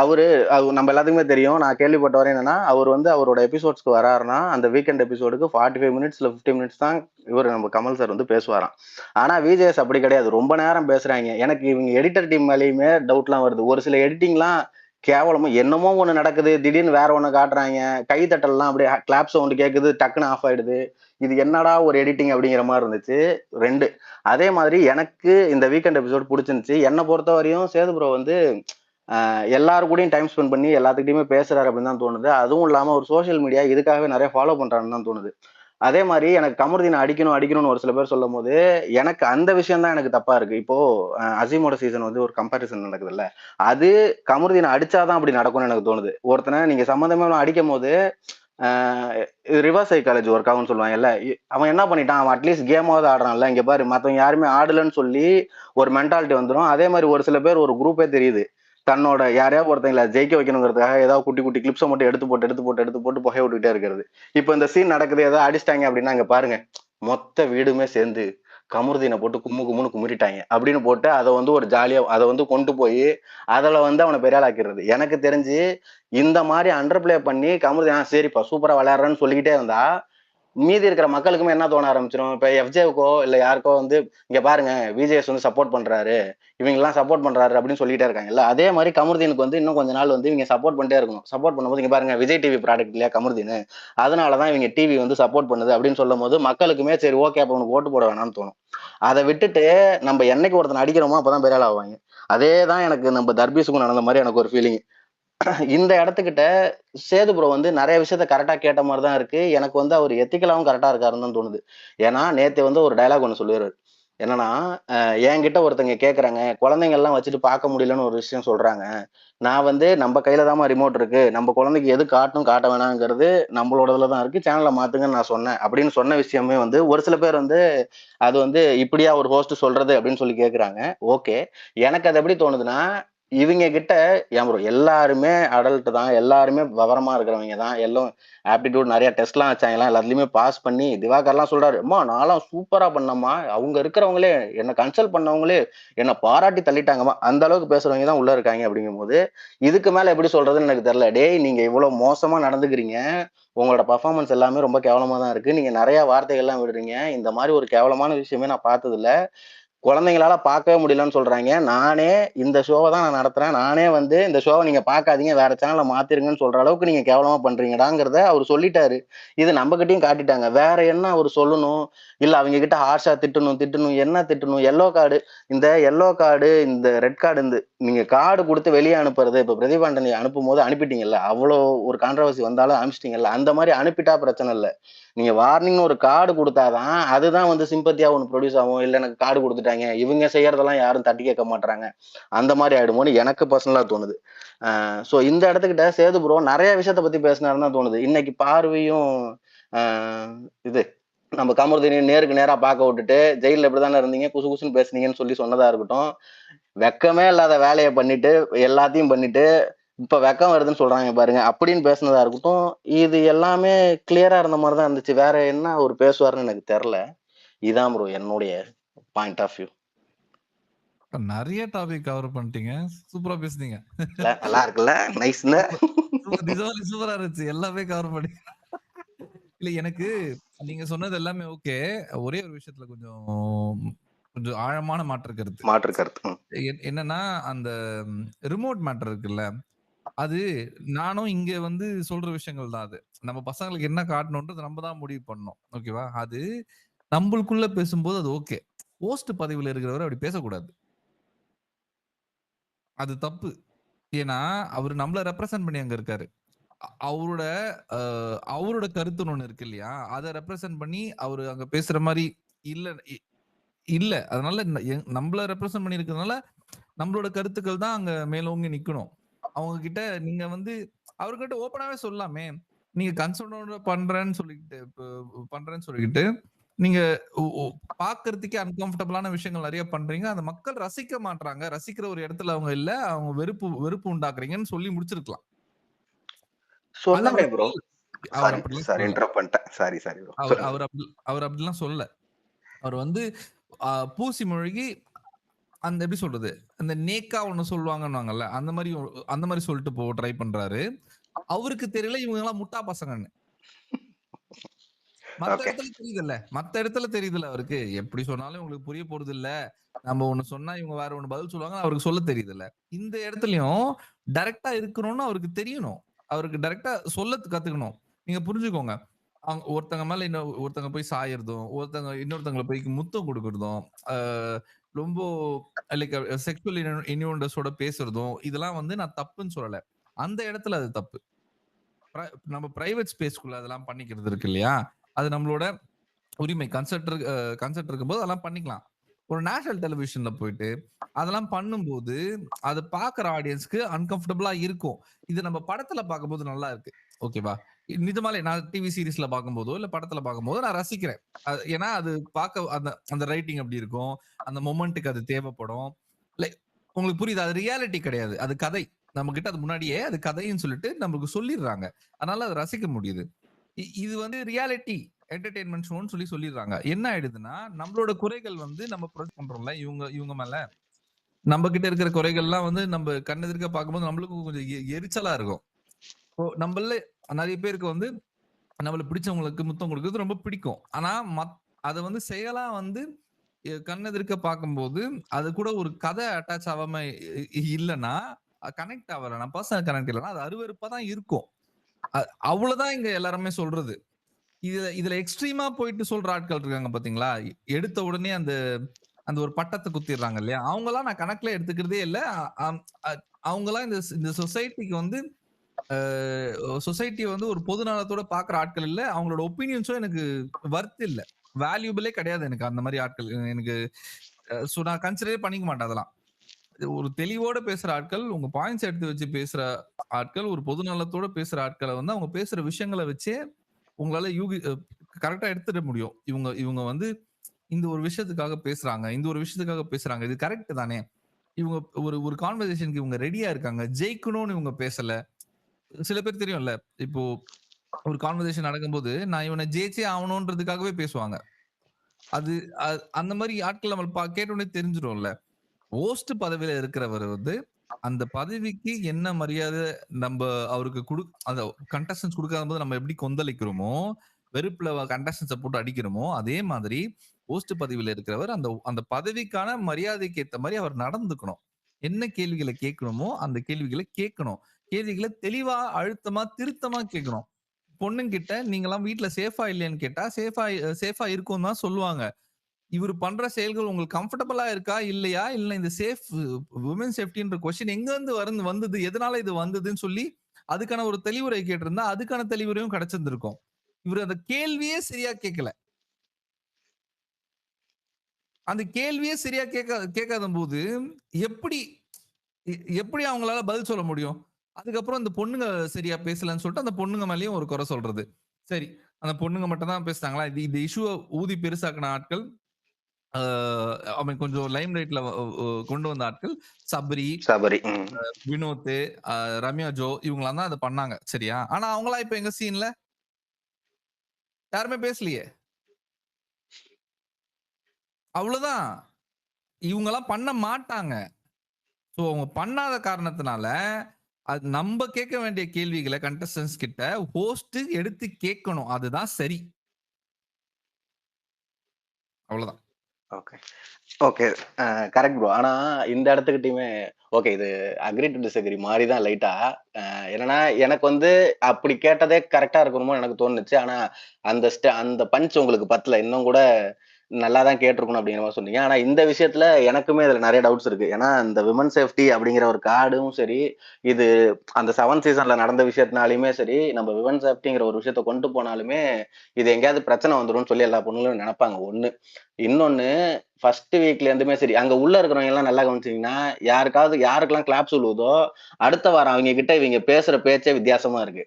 நம்ம எல்லாத்துக்குமே தெரியும். நான் கேள்விப்பட்ட வரை என்னன்னா, அவர் வந்து அவரோட எபிசோட்ஸ்க்கு வராருன்னா அந்த வீக்கெண்ட் எபிசோடுக்கு 45 மினிட்ஸ் இல்லை 50 மினிட்ஸ் தான் இவர் நம்ம கமல் சார் வந்து பேசுவாராம். ஆனா விஜேஎஸ் அப்படி கிடையாது, ரொம்ப நேரம் பேசுறாங்க. எனக்கு இவங்க எடிட்டர் டீம் மேலேயுமே டவுட்லாம் வருது. ஒரு சில எடிட்டிங்லாம் கேவலமா என்னமோ ஒண்ணு நடக்குது, திடீர்னு வேற ஒண்ணு காட்டுறாங்க, கைத்தட்டல்லாம் அப்படியே கிளாப் சவுண்ட் கேட்குது, டக்குன்னு ஆஃப் ஆயிடுது. இது என்னடா ஒரு எடிட்டிங் அப்படிங்கிற மாதிரி இருந்துச்சு. 2 அதே மாதிரி எனக்கு இந்த வீக்கெண்ட் எபிசோட் பிடிச்சிருந்துச்சு. என்னை பொறுத்த வரையும் சேது ப்ரோ வந்து எல்லாரு கூடயும் டைம் ஸ்பெண்ட் பண்ணி எல்லாத்துக்கிட்டையுமே பேசுறாரு அப்படின்னு தான் தோணுது. அதுவும் இல்லாம ஒரு சோஷியல் மீடியா இதுக்காகவே நிறைய ஃபாலோ பண்றாருன்னு தான் தோணுது. அதே மாதிரி எனக்கு கமருதீனை அடிக்கணும்னு ஒரு சில பேர் சொல்லும் போது எனக்கு அந்த விஷயம் தான் எனக்கு தப்பா இருக்கு. இப்போ அசீமோட சீசன் வந்து ஒரு கம்பாரிசன் நடக்குதுல்ல, அது கமருதீனை அடிச்சாதான் அப்படி நடக்கும்னு எனக்கு தோணுது. ஒருத்தனை நீங்க சம்மந்தமே அடிக்கும் போது ரிவர்ஸ் சைக்காலஜி ஒர்க் ஆகும்னு சொல்லுவாங்கல்ல, அவன் என்ன பண்ணிட்டான், அவன் அட்லீஸ்ட் கேமாவது ஆடுறான்ல, இங்க பாரு மத்தவங்க யாருமே ஆடலன்னு சொல்லி ஒரு மென்டாலிட்டி வந்துடும். அதே மாதிரி ஒரு சில பேர் ஒரு குரூப்பே தெரியுது, தன்னோட யாரையாவது ஒருத்தங்களை ஜெயிக்க வைக்கணுங்கிறதுக்காக ஏதாவது குட்டி குட்டி கிளிப்ஸை மட்டும் எடுத்து போட்டு புகைய விட்டுக்கிட்டே இருக்கிறது. இப்போ இந்த சீன் நடக்குது, ஏதாவது அடிச்சிட்டாங்க அப்படின்னா இங்க பாருங்க மொத்த வீடுமே சேர்ந்து கமருதீனை போட்டு கும்முன்னு குமுறிட்டாங்க அப்படின்னு போட்டு அதை வந்து ஒரு ஜாலியா அதை வந்து கொண்டு போய் அதில் வந்து அவனை பெரிய ஆளாக்கிறது. எனக்கு தெரிஞ்சு இந்த மாதிரி அண்டர் பிளே பண்ணி கமருதீன் சரிப்பா சூப்பரா விளையாடுறேன்னு சொல்லிக்கிட்டே இருந்தா மீதி இருக்கிற மக்களுக்குமே என்ன தோண ஆரம்பிச்சிடும், இப்ப எஃப்ஜேவுக்கோ இல்ல யாருக்கோ வந்து இங்க பாருங்க விஜேஎஸ் வந்து சப்போர்ட் பண்றாரு, இவங்க எல்லாம் சப்போர்ட் பண்றாரு அப்படின்னு சொல்லிட்டே இருக்காங்கல்ல. அதே மாதிரி கமருதீனுக்கு வந்து இன்னும் கொஞ்ச நாள் வந்து இவங்க சப்போர்ட் பண்ணிட்டே இருக்கணும். சப்போர்ட் பண்ணும்போது இங்க பாருங்க விஜய் டிவி ப்ராடக்ட் இல்லையா கமருதீன், அதனாலதான் இவங்க டிவி வந்து சப்போர்ட் பண்ணுது அப்படின்னு சொல்லும் போது மக்களுக்குமே சரி ஓகே அப்ப உனக்கு ஓட்டு போட வேணாம்னு தோணும். அதை விட்டுட்டு நம்ம என்னைக்கு ஒருத்தனை அடிக்கிறோமோ அப்பதான் பெரிய ஆள் ஆவாங்க. அதேதான் எனக்கு நம்ம தர்பீஸுக்கும் நடந்த மாதிரி எனக்கு ஒரு ஃபீலிங். இந்த இடத்துக்கிட்ட சேது ப்ரோ வந்து நிறைய விஷயத்த கரெக்டா கேட்ட மாதிரி தான் இருக்கு. எனக்கு வந்து அவர் எத்திக்கலாவும் கரெக்டா இருக்காருன்னு தான் தோணுது. ஏன்னா நேத்து வந்து ஒரு டைலாக் ஒன்று சொல்லுவாரு, என்னன்னா என்கிட்ட ஒருத்தங்க கேட்கறாங்க குழந்தைங்க எல்லாம் வச்சுட்டு பார்க்க முடியலன்னு ஒரு விஷயம் சொல்றாங்க, நான் வந்து நம்ம கையில தான் ரிமோட் இருக்கு, நம்ம குழந்தைக்கு எது காட்டணும் காட்ட வேணாங்கிறது நம்மளோடதுல தான் இருக்கு, சேனலை மாத்துங்கன்னு நான் சொன்னேன் அப்படின்னு சொன்ன விஷயமே வந்து ஒரு சில பேர் வந்து அது வந்து இப்படியா ஒரு ஹோஸ்ட் சொல்றது அப்படின்னு சொல்லி கேட்கறாங்க. ஓகே, எனக்கு அது எப்படி தோணுதுன்னா, இவங்க கிட்ட ஏன் ப்ரோ எல்லாருமே அடல்ட் தான், எல்லாருமே விவரமா இருக்கிறவங்க தான், எல்லாம் ஆப்டிடியூட் நிறைய டெஸ்ட்லாம் வச்சாங்கலாம், எல்லாத்துலயுமே பாஸ் பண்ணி திவாகர்லாம் சொல்றாரு, அம்மா நான்லாம் சூப்பரா பண்ணம்மா, அவங்க இருக்கிறவங்களே என்னை கன்சல்ட் பண்ணவங்களே என்னை பாராட்டி தள்ளிட்டாங்கம்மா, அந்த அளவுக்கு பேசுறவங்க தான் உள்ள இருக்காங்க. அப்படிங்கும் போது இதுக்கு மேல எப்படி சொல்றதுன்னு எனக்கு தெரியல. டேய் நீங்க இவ்வளவு மோசமா நடந்துக்கிறீங்க, உங்களோட பர்ஃபார்மன்ஸ் எல்லாமே ரொம்ப கேவலமா தான் இருக்கு, நீங்க நிறைய வார்த்தைகள்லாம் விடுறீங்க, இந்த மாதிரி ஒரு கேவலமான விஷயமே நான் பார்த்தது இல்ல, குழந்தைங்களால பார்க்கவே முடியலன்னு சொல்றாங்க. நானே இந்த ஷோவை தான் நான் நடத்துறேன். நானே வந்து இந்த ஷோவை நீங்க பார்க்காதீங்க, வேற சேனல்ல மாத்திருங்கன்னு சொல்ற அளவுக்கு நீங்க கேவலமா பண்றீங்கடாங்கிறத அவர் சொல்லிட்டாரு. இது நம்மகிட்டயும் காட்டிட்டாங்க. வேற என்ன அவர் சொல்லணும்? இல்ல அவங்க கிட்ட ஹார்ஷா திட்டணும். என்ன திட்டணும்? எல்லோ கார்டு, இந்த எல்லோ கார்டு, இந்த ரெட் கார்டு, இந்த நீங்க கார்டு கொடுத்து வெளியே அனுப்புறது. இப்ப பிரதீபாண்டனை அனுப்பும்போது அனுப்பிட்டீங்கல்ல, அவ்வளோ ஒரு கான்ட்ரவர்சி வந்தாலும் அனுப்பிச்சிட்டீங்கல்ல, அந்த மாதிரி அனுப்பிட்டா பிரச்சனை இல்லை. நீங்க வார்னிங்னு ஒரு கார்டு கொடுத்தாதான் அதுதான் வந்து சிம்பத்தியா ஒன்று ப்ரொடியூஸ் ஆகும். இல்லை எனக்கு கார்டு கொடுத்துட்டாங்க, இவங்க செய்யறதெல்லாம் யாரும் தட்டி கேட்க மாட்டாங்க, அந்த மாதிரி ஆயிடுமோன்னு எனக்கு பர்சனலா தோணுது. ஸோ இந்த இடத்துக்கிட்ட சேது ப்ரோ நிறைய விஷயத்த பத்தி பேசினாருன்னு தான் தோணுது. இன்னைக்கு பார்வையும் இது நம்ம கமருதீனையும் நேருக்கு நேரா பார்க்க விட்டுட்டு ஜெயிலில் இப்படிதானே இருந்தீங்க, குசு குசுன்னு பேசுனீங்கன்னு சொல்லி சொன்னதா இருக்கட்டும், வெக்கமே இல்லாத வேலையை பண்ணிட்டு எல்லாத்தையும் பண்ணிட்டு இப்ப வெக்கம் வருதுன்னு சொல்றாங்க பாருங்க, அப்படின்னு பேசுனதா இருக்கட்டும், இது எல்லாமே கிளியரா இருந்த மாதிரி தான் இருந்துச்சு. வேற என்ன அவர் பேசுவாருன்னு எனக்கு தெரியல. இதான் ப்ரோ என்னுடைய பாயிண்ட் ஆஃப் வியூ. நிறைய டாபிக் கவர் பண்ணிட்டீங்க, சூப்பரா பேசுனீங்க. நல்லா இருக்குல்ல, நைஸ்ல. சூப்பரா இருந்துச்சு, எல்லாமே கவர் பண்ணி. இல்ல எனக்கு நீங்க சொன்னது எல்லாமே ஓகே. ஒரே ஒரு விஷயத்துல கொஞ்சம் ஆழமான மாற்று கருத்து. என்னன்னா அந்த ரிமோட் மேட்டர் இருக்குல்ல, அது நானும் இங்க வந்து சொல்ற விஷயங்கள் தான். அது நம்ம பசங்களுக்கு என்ன காட்டணும்ன்றது நம்ம தான் முடிவு பண்ணணும், ஓகேவா? அது நம்மளுக்குள்ள பேசும்போது அது ஓகே. போஸ்ட் பதவியில இருக்கிறவர் அப்படி பேசக்கூடாது, அது தப்பு. ஏன்னா அவர் நம்மள ரெப்ரசன்ட் பண்ணி அங்க இருக்காரு. அவரோட கருத்துன்னு ஒண்ணு இருக்கு இல்லையா, அதை ரெப்ரசன்ட் பண்ணி அவரு அங்க பேசுற மாதிரி இல்ல. அதனால நம்மள ரெப்ரசன்ட் பண்ணி இருக்கிறதுனால நம்மளோட கருத்துக்கள் தான் அங்க மேலோங்கி நிக்கணும். அவங்க கிட்ட நீங்க வந்து அவர்கிட்ட ஓப்பனாவே சொல்லலாமே, நீங்க கன்சர்னோட பண்றேன்னு சொல்லிக்கிட்டு நீங்க பாக்குறதுக்கே அன்கம்ஃபர்டபுளான விஷயங்கள் நிறைய பண்றீங்க, அந்த மக்கள் ரசிக்க மாட்டாங்க, ரசிக்கிற ஒரு இடத்துல அவங்க இல்ல, அவங்க வெறுப்பு உண்டாக்குறீங்கன்னு சொல்லி முடிச்சிருக்கலாம். அவர் அப்படிலாம் சொல்லல. அவர் வந்து பூசி மொழிகி அந்த எப்படி சொல்றது, அந்த நேக்கா ஒண்ணு சொல்லுவாங்கன்னாங்கல்ல, அந்த மாதிரி சொல்லிட்டு ட்ரை பண்றாரு. அவருக்கு தெரியல இவங்க எல்லாம் முட்டா பசங்கன்னு. மத்த இடத்துல தெரியுதுல்ல அவருக்கு. எப்படி சொன்னாலும் உங்களுக்கு புரிய போறது இல்ல, நம்ம ஒண்ணு சொன்னா இவங்க வேற ஒண்ணு பதில் சொல்லுவாங்க, அவருக்கு சொல்ல தெரியுதுல்ல. இந்த இடத்துலயும் டைரக்டா இருக்கணும்னு அவருக்கு தெரியணும், அவருக்கு டைரக்டா சொல்ல கத்துக்கணும். நீங்க புரிஞ்சுக்கோங்க, ஒருத்தங்க மேல ஒருத்தங்க போய் சாயறதும், இன்னொருத்தங்களை போய் முத்தம் கொடுக்கறதும், ரொம்ப லைக் செக்சுவல் இன்யூண்டஸோட பேசுறதும், இதெல்லாம் வந்து நான் தப்புன்னு சொல்லல. அந்த இடத்துல அது தப்பு. நம்ம பிரைவேட் ஸ்பேஸ்க்குள்ள அதெல்லாம் பண்ணிக்கிறது இருக்கு இல்லையா, அது நம்மளோட உரிமை. கன்செர்ட் இருக்கும்போது அதெல்லாம் பண்ணிக்கலாம். ஒரு நேஷனல் டெலிவிஷன்ல போயிட்டு அதெல்லாம் பண்ணும்போது அது பாக்குற ஆடியன்ஸ்க்கு அன்கம்ஃபர்டபுளா இருக்கும். இது நம்ம படத்துல பார்க்கும்போது நல்லா இருக்கு, ஓகேவா? நிஜமாலே நான் டிவி சீரீஸ்ல பார்க்கும்போதோ இல்ல படத்துல பார்க்கும்போதோ நான் ரசிக்கிறேன். ஏன்னா அது பார்க்க அந்த ரைட்டிங் அப்படி இருக்கும், அந்த மொமெண்ட்டுக்கு அது தேவைப்படும். லைக் உங்களுக்கு புரியுது, அது ரியாலிட்டி கிடையாது, அது கதை. நம்ம கிட்ட அது முன்னாடியே அது கதைன்னு சொல்லிட்டு நமக்கு சொல்லிடுறாங்க, அதனால அதை ரசிக்க முடியுது. இது வந்து ரியாலிட்டி என்டர்டெயின்மெண்ட் ஷோன்னு சொல்லிடுறாங்க. என்ன ஆயிடுதுன்னா, நம்மளோட குறைகள் வந்து நம்ம ப்ரொஜெக்ட் பண்றோம்ல இவங்க மேல, நம்ம கிட்ட இருக்கிற குறைகள்லாம் வந்து நம்ம கண்ணெதிர்க்க பார்க்கும்போது நம்மளுக்கும் கொஞ்சம் எரிச்சலா இருக்கும். நம்மள நிறைய பேருக்கு வந்து நம்மளுக்கு பிடிச்சவங்களுக்கு முத்தம் கொடுக்கறது ரொம்ப பிடிக்கும். ஆனா அதை வந்து செயலா வந்து கண்ணெதிர்க்க பார்க்கும்போது அது கூட ஒரு கதை அட்டாச் ஆகாம இல்லைன்னா, கனெக்ட் ஆகலைன்னா, பர்சனல் கனெக்ட் இல்லைன்னா அது அருவருப்பா தான் இருக்கும். அவ்வளவுதான் இங்க எல்லாருமே சொல்றது. இதுல எக்ஸ்ட்ரீமா போயிட்டு சொல்ற ஆட்கள் இருக்காங்க பாத்தீங்களா, எடுத்த உடனே அந்த ஒரு பட்டத்தை குத்திடுறாங்க இல்லையா, அவங்க எல்லாம் நான் கணக்குல எடுத்துக்கிறதே இல்ல. அவங்க எல்லாம் இந்த சொசைட்டிக்கு வந்து சொசைட்டியை வந்து ஒரு பொது நலத்தோட பாக்குற ஆட்கள் இல்ல. அவங்களோட ஒப்பீனியன்ஸும் எனக்கு வர்த் இல்ல, வேல்யூபிளே கிடையாது எனக்கு அந்த மாதிரி ஆட்கள். எனக்கு நான் கன்சிடரே பண்ணிக்க மாட்டேன் அதெல்லாம். ஒரு தெளிவோட பேசுற ஆட்கள், உங்க பாயிண்ட்ஸ் எடுத்து வச்சு பேசுற ஆட்கள், ஒரு பொது நலத்தோட பேசுற ஆட்களை வந்து அவங்க பேசுற விஷயங்களை வச்சே உங்களால கரெக்டா எடுத்துட முடியும். இவங்க வந்து இந்த ஒரு விஷயத்துக்காக பேசுறாங்க, இது கரெக்ட் தானே, இவங்க ஒரு கான்வர்சேஷனுக்கு இவங்க ரெடியா இருக்காங்க, ஜெயிக்கணும்னு இவங்க பேசல. சில பேர் தெரியும்ல, இப்போ ஒரு கான்வர்சேஷன் நடக்கும்போது நான் இவனை ஜெயிச்சே ஆகணும்ன்றதுக்காகவே பேசுவாங்க. அது அந்த மாதிரி ஆட்கள் நம்ம கேட்டோடனே தெரிஞ்சிடும்ல. ஹோஸ்ட் பதவியில இருக்கிறவர் வந்து அந்த பதவிக்கு என்ன மரியாதை நம்ம அவருக்கு அந்த கண்டஸ்டன்ஸ் கொடுக்காத போது நம்ம எப்படி கொந்தளிக்கிறோமோ, வெறுப்புல கண்டஸ்டன்ஸை போட்டு அடிக்கிறோமோ அதே மாதிரி ஹோஸ்ட் பதவியில இருக்கிறவர் அந்த அந்த பதவிக்கான மரியாதைக்கு ஏத்த மாதிரி அவர் நடந்துக்கணும். என்ன கேள்விகளை கேட்கணுமோ அந்த கேள்விகளை கேட்கணும். கேள்விகளை தெளிவா அழுத்தமா திருத்தமா கேட்கணும். பொண்ணுங்கிட்ட நீங்களாம் வீட்ல சேஃபா இல்லையான்னு கேட்டா சேஃபா இருக்கும் தான் சொல்லுவாங்க. இவர் பண்ற செயல்கள் உங்களுக்கு கம்ஃபர்டபுளா இருக்கா இல்லையா, இல்ல இந்த விமன் சேஃப்டின்ற கொஸ்டின் எங்க இருந்து வந்தது, எதனால இது வந்ததுன்னு சொல்லி அதுக்கான ஒரு தெளிவுரை கேட்டிருந்தா அதுக்கான தெளிவுரையும் கிடைச்சிருந்திருக்கும். இவர் அந்த கேள்வியே சரியா கேட்கல. அந்த கேள்வியே சரியா கேட்காத போது எப்படி எப்படி அவங்களால பதில் சொல்ல முடியும்? அதுக்கப்புறம் அந்த பொண்ணுங்க சரியா பேசலன்னு சொல்லிட்டு அந்த பொண்ணுங்க மேலயும் ஒரு குறை சொல்றது. சரி, அந்த பொண்ணுங்க மட்டும் தான் பேசுறாங்களா? இந்த இஷ்யூவை ஊதி பெருசாக்கின ஆட்கள், அவன் கொஞ்சம் லைம் லைட்ல கொண்டு வந்த ஆட்கள் சபரி, வினோத், ரம்யா ஜோ இவங்களாம் தான் அதை பண்ணாங்க. சரியா? ஆனா அவங்களா இப்ப எங்க சீன்ல யாருமே பேசலையே. அவ்வளவுதான். இவங்கெல்லாம் பண்ண மாட்டாங்க. சோ அவங்க பண்ணாத காரணத்தினால அது நம்ம கேட்க வேண்டிய கேள்விகளை கண்டஸ்டன்ஸ் கிட்ட ஹோஸ்ட் எடுத்து கேட்கணும். அதுதான் சரி. அவ்வளவுதான். ஓகே. ஓகே. Correct bro. ஆனா இந்த இடத்துக்கிட்டயுமே ஓகே, இது அக்ரி டு டிஸ்அக்ரி மாரி தான் லைட்டா. என்னன்னா எனக்கு வந்து அப்படி கேட்டதே கரெக்ட்டா இருக்கணுமோன்னு எனக்கு தோணுச்சு. ஆனா அந்த பஞ்ச் உங்களுக்கு பத்தல. இன்னும் கூட நல்லா தான் கேட்டிருக்கணும் அப்படிங்கிற மாரி சொன்னீங்க. ஆனா இந்த விஷயத்துல எனக்குமே இதுல நெறைய டவுட்ஸ் இருக்கு. ஏன்னா இந்த விமன் சேஃப்டி அப்படிங்கிற ஒரு கார்டும் சரி, இது அந்த 7th சீசன்ல நடந்த விஷயத்தினாலயுமே சரி, நம்ம விமன் சேஃப்டிங்கிற ஒரு விஷயத்த கொண்டு போனாலுமே, இது எங்கேயாவது பிரச்சனை வந்துரும்னு சொல்லி எல்லா பொண்ணுங்களும் நெனைப்பாங்க 1. இன்னொன்னு ஃபர்ஸ்ட் வீக்ல இருந்துமே சரி, அங்க உள்ள இருக்கிறவங்க எல்லாம் நல்லா கவனிச்சீங்கன்னா, யாருக்கெல்லாம் கிளாப்ஸ் விழுவுதோ, அடுத்த வாரம் அவங்க கிட்ட இவங்க பேசுற பேச்சே வித்தியாசமா இருக்கு.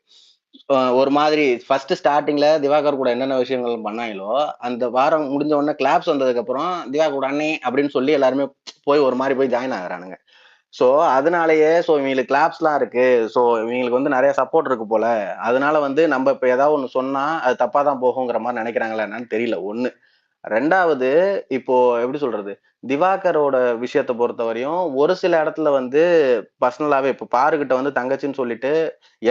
ஒரு மாதிரி ஃபர்ஸ்ட் ஸ்டார்ட்டிங்ல திவாகர் கூட என்னென்ன விஷயங்கள் பண்ணாங்களோ, அந்த வாரம் முடிஞ்ச உடனே கிளாப்ஸ் வந்ததுக்கு அப்புறம் திவாகர் கூட அண்ணே அப்படின்னு சொல்லி எல்லாருமே போய் ஒரு மாரி போய் ஜாயின் ஆகுறானுங்க. சோ அதனாலேயே இவங்களுக்கு கிளாப்ஸ்லாம் இருக்கு. சோ இவங்களுக்கு வந்து நெறைய சப்போர்ட் இருக்கு போல. அதனால வந்து நம்ம இப்ப ஏதாவது ஒண்ணு சொன்னா அது தப்பா தான் போகுங்கிற மாரி நெனைக்கிறாங்களா என்னன்னு தெரியல 1. 2வது இப்போ எப்படி சொல்றது? திவாகரோட விஷயத்த பொறுத்தவரையும் ஒரு சில இடத்துல வந்து பர்சனலாவே இப்ப பாருகிட்ட வந்து தங்கச்சின்னு சொல்லிட்டு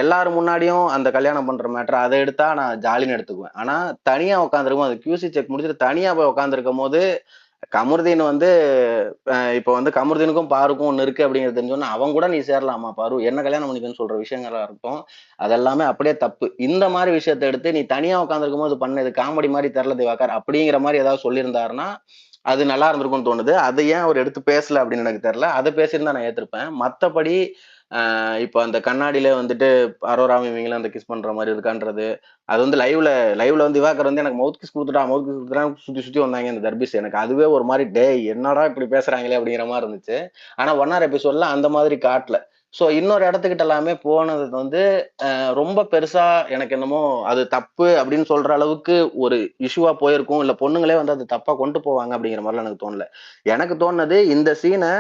எல்லாரும் முன்னாடியும் அந்த கல்யாணம் பண்ற மேட்டர் அத எடுத்தா நான் ஜாலின்னு எடுத்துக்குவேன். ஆனா தனியா உட்கார்ந்திருக்கும் அது QC செக் முடிச்சுட்டு தனியா போய் உட்கார்ந்திருக்கும்போது கமருதீன் வந்து இப்ப வந்து கமருதீனுக்கும் பாருக்கும் ஒண்ணு இருக்கு அப்படிங்கிறது தெரிஞ்சோன்னா அவன் கூட நீ சேரலாமா பாரு, என்ன கல்யாணம் பண்ணிக்கன்னு சொல்ற விஷயங்களா இருக்கட்டும், அதெல்லாமே அப்படியே தப்பு. இந்த மாதிரி விஷயத்த எடுத்து நீ தனியா உட்கார்ந்திருக்கும் போது பண்ணது காமெடி மாதிரி தெரியல திவாகர் அப்படிங்கிற மாதிரி ஏதாவது சொல்லியிருந்தாருன்னா அது நல்லா இருந்திருக்கும்னு தோணுது. அதை ஏன் அவர் எடுத்து பேசல அப்படின்னு எனக்கு தெரியல. அதை பேசியிருந்தா நான் ஏத்திருப்பேன். மத்தபடி இப்ப அந்த கண்ணாடியில வந்துட்டு அரோராவும் இவங்களும் அந்த கிஸ் பண்ற மாதிரி இருக்கான்றது, அது வந்து லைவ்ல வந்து திவாகர் வந்து எனக்கு மவுத் கிஸ் குடுத்துட்டான் சுத்தி சுத்தி வந்தாங்க இந்த தர்பீஸ். எனக்கு அதுவே ஒரு மாதிரி டேய் என்னடா இப்படி பேசுறாங்களே அப்படிங்கிற மாதிரி இருந்துச்சு. ஆனா 1 எபிசோட்ல அந்த மாதிரி காட்டல. சோ இன்னொரு இடத்துக்கிட்ட எல்லாமே போனது வந்து ரொம்ப பெருசா எனக்கு என்னமோ அது தப்பு அப்படின்னு சொல்ற அளவுக்கு ஒரு இஷ்யூவா போயிருக்கும். இல்ல பொண்ணுங்களே வந்து அது தப்பா கொண்டு போவாங்க அப்படிங்கிற மாதிரிலாம் எனக்கு தோணல. எனக்கு தோணுனது இந்த சீனை